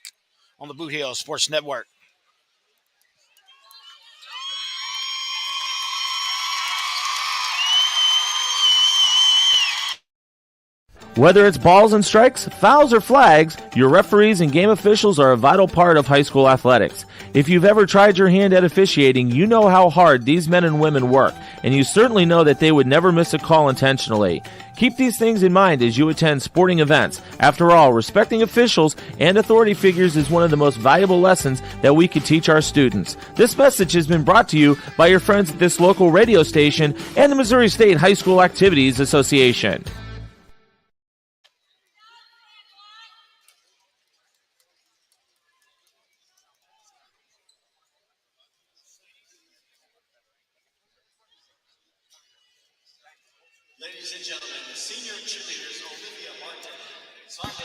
on the Boot Hill Sports Network. Whether it's balls and strikes, fouls, or flags, your referees and game officials are a vital part of high school athletics. If you've ever tried your hand at officiating, you know how hard these men and women work, and you certainly know that they would never miss a call intentionally. Keep these things in mind as you attend sporting events. After all, respecting officials and authority figures is one of the most valuable lessons that we could teach our students. This message has been brought to you by your friends at this local radio station and the Missouri State High School Activities Association.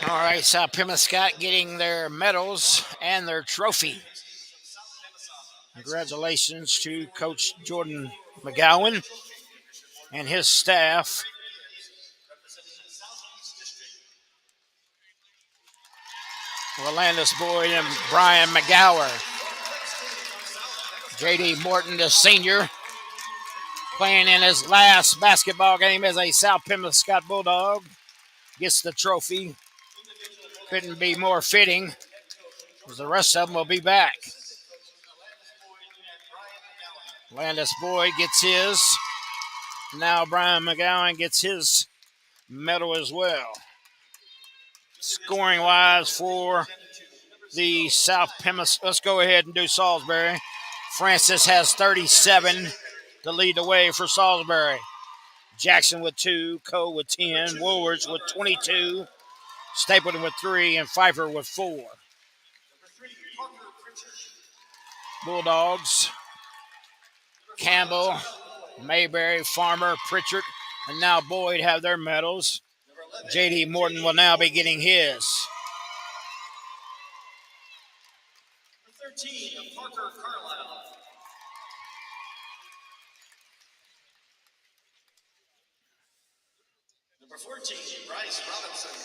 All right, South Pembroke getting their medals and their trophy. Congratulations to Coach Jordan McGowan and his staff. Rolandis Boyd and Brian McGower. J.D. Morton, the senior, playing in his last basketball game as a South Pembroke Bulldog, gets the trophy. Couldn't be more fitting, because the rest of them will be back. Landis Boyd gets his. Now Brian McGowan gets his medal as well. Scoring-wise for the South Pembroke, let's go ahead and do Salisbury. Francis has 37 to lead the way for Salisbury. Jackson with 2, Cole with 10, Woolworth with 22, Stapleton with 3, and Pfeiffer with 4. Bulldogs, Campbell, Mayberry, Farmer, Pritchard, and now Boyd have their medals. J.D. Morton will now be getting his. 13 of Parker Carlisle. Number 14, Bryce Robinson.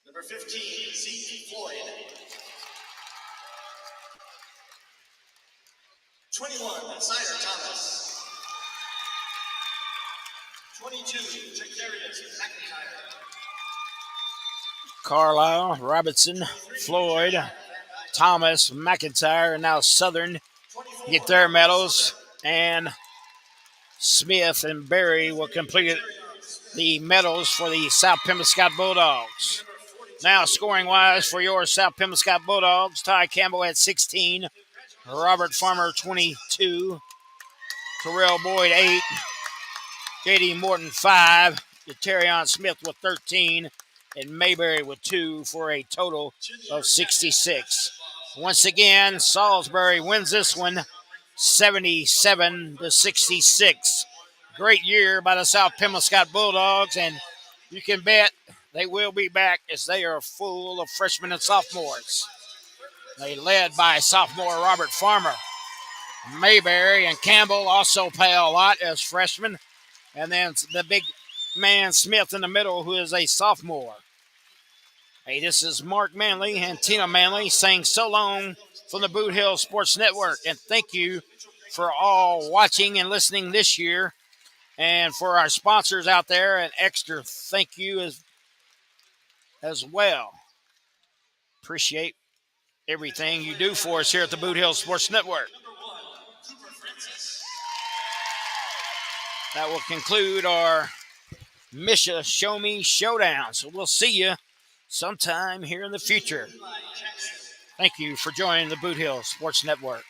Number 15, Zeke Floyd. 21, Cider Thomas. 22, Jacarius McIntyre. Carlisle, Robinson, Floyd, Thomas, McIntyre, and now Southern get their medals. And Smith and Berry will complete the medals for the South Pembroke Bulldogs. Now scoring-wise for your South Pembroke Bulldogs, Ty Campbell at 16, Robert Farmer 22, Terrell Boyd 8, J.D. Morton 5, Terrion Smith with 13, and Mayberry with 2 for a total of 66. Once again, Salisbury wins this one 77-66. Great year by the South Pembroke Bulldogs, and you can bet they will be back as they are full of freshmen and sophomores. They led by sophomore Robert Farmer. Mayberry and Campbell also play a lot as freshmen. And then the big man Smith in the middle, who is a sophomore. Hey, this is Mark Manley and Tina Manley saying so long from the Boot Hill Sports Network. And thank you for all watching and listening this year And for our sponsors out there, an extra thank you as well. Appreciate everything you do for us here at the Boot Hill Sports Network. That will conclude our Misha Show Me Showdown. So we'll see you sometime here in the future. Thank you for joining the Boot Hill Sports Network.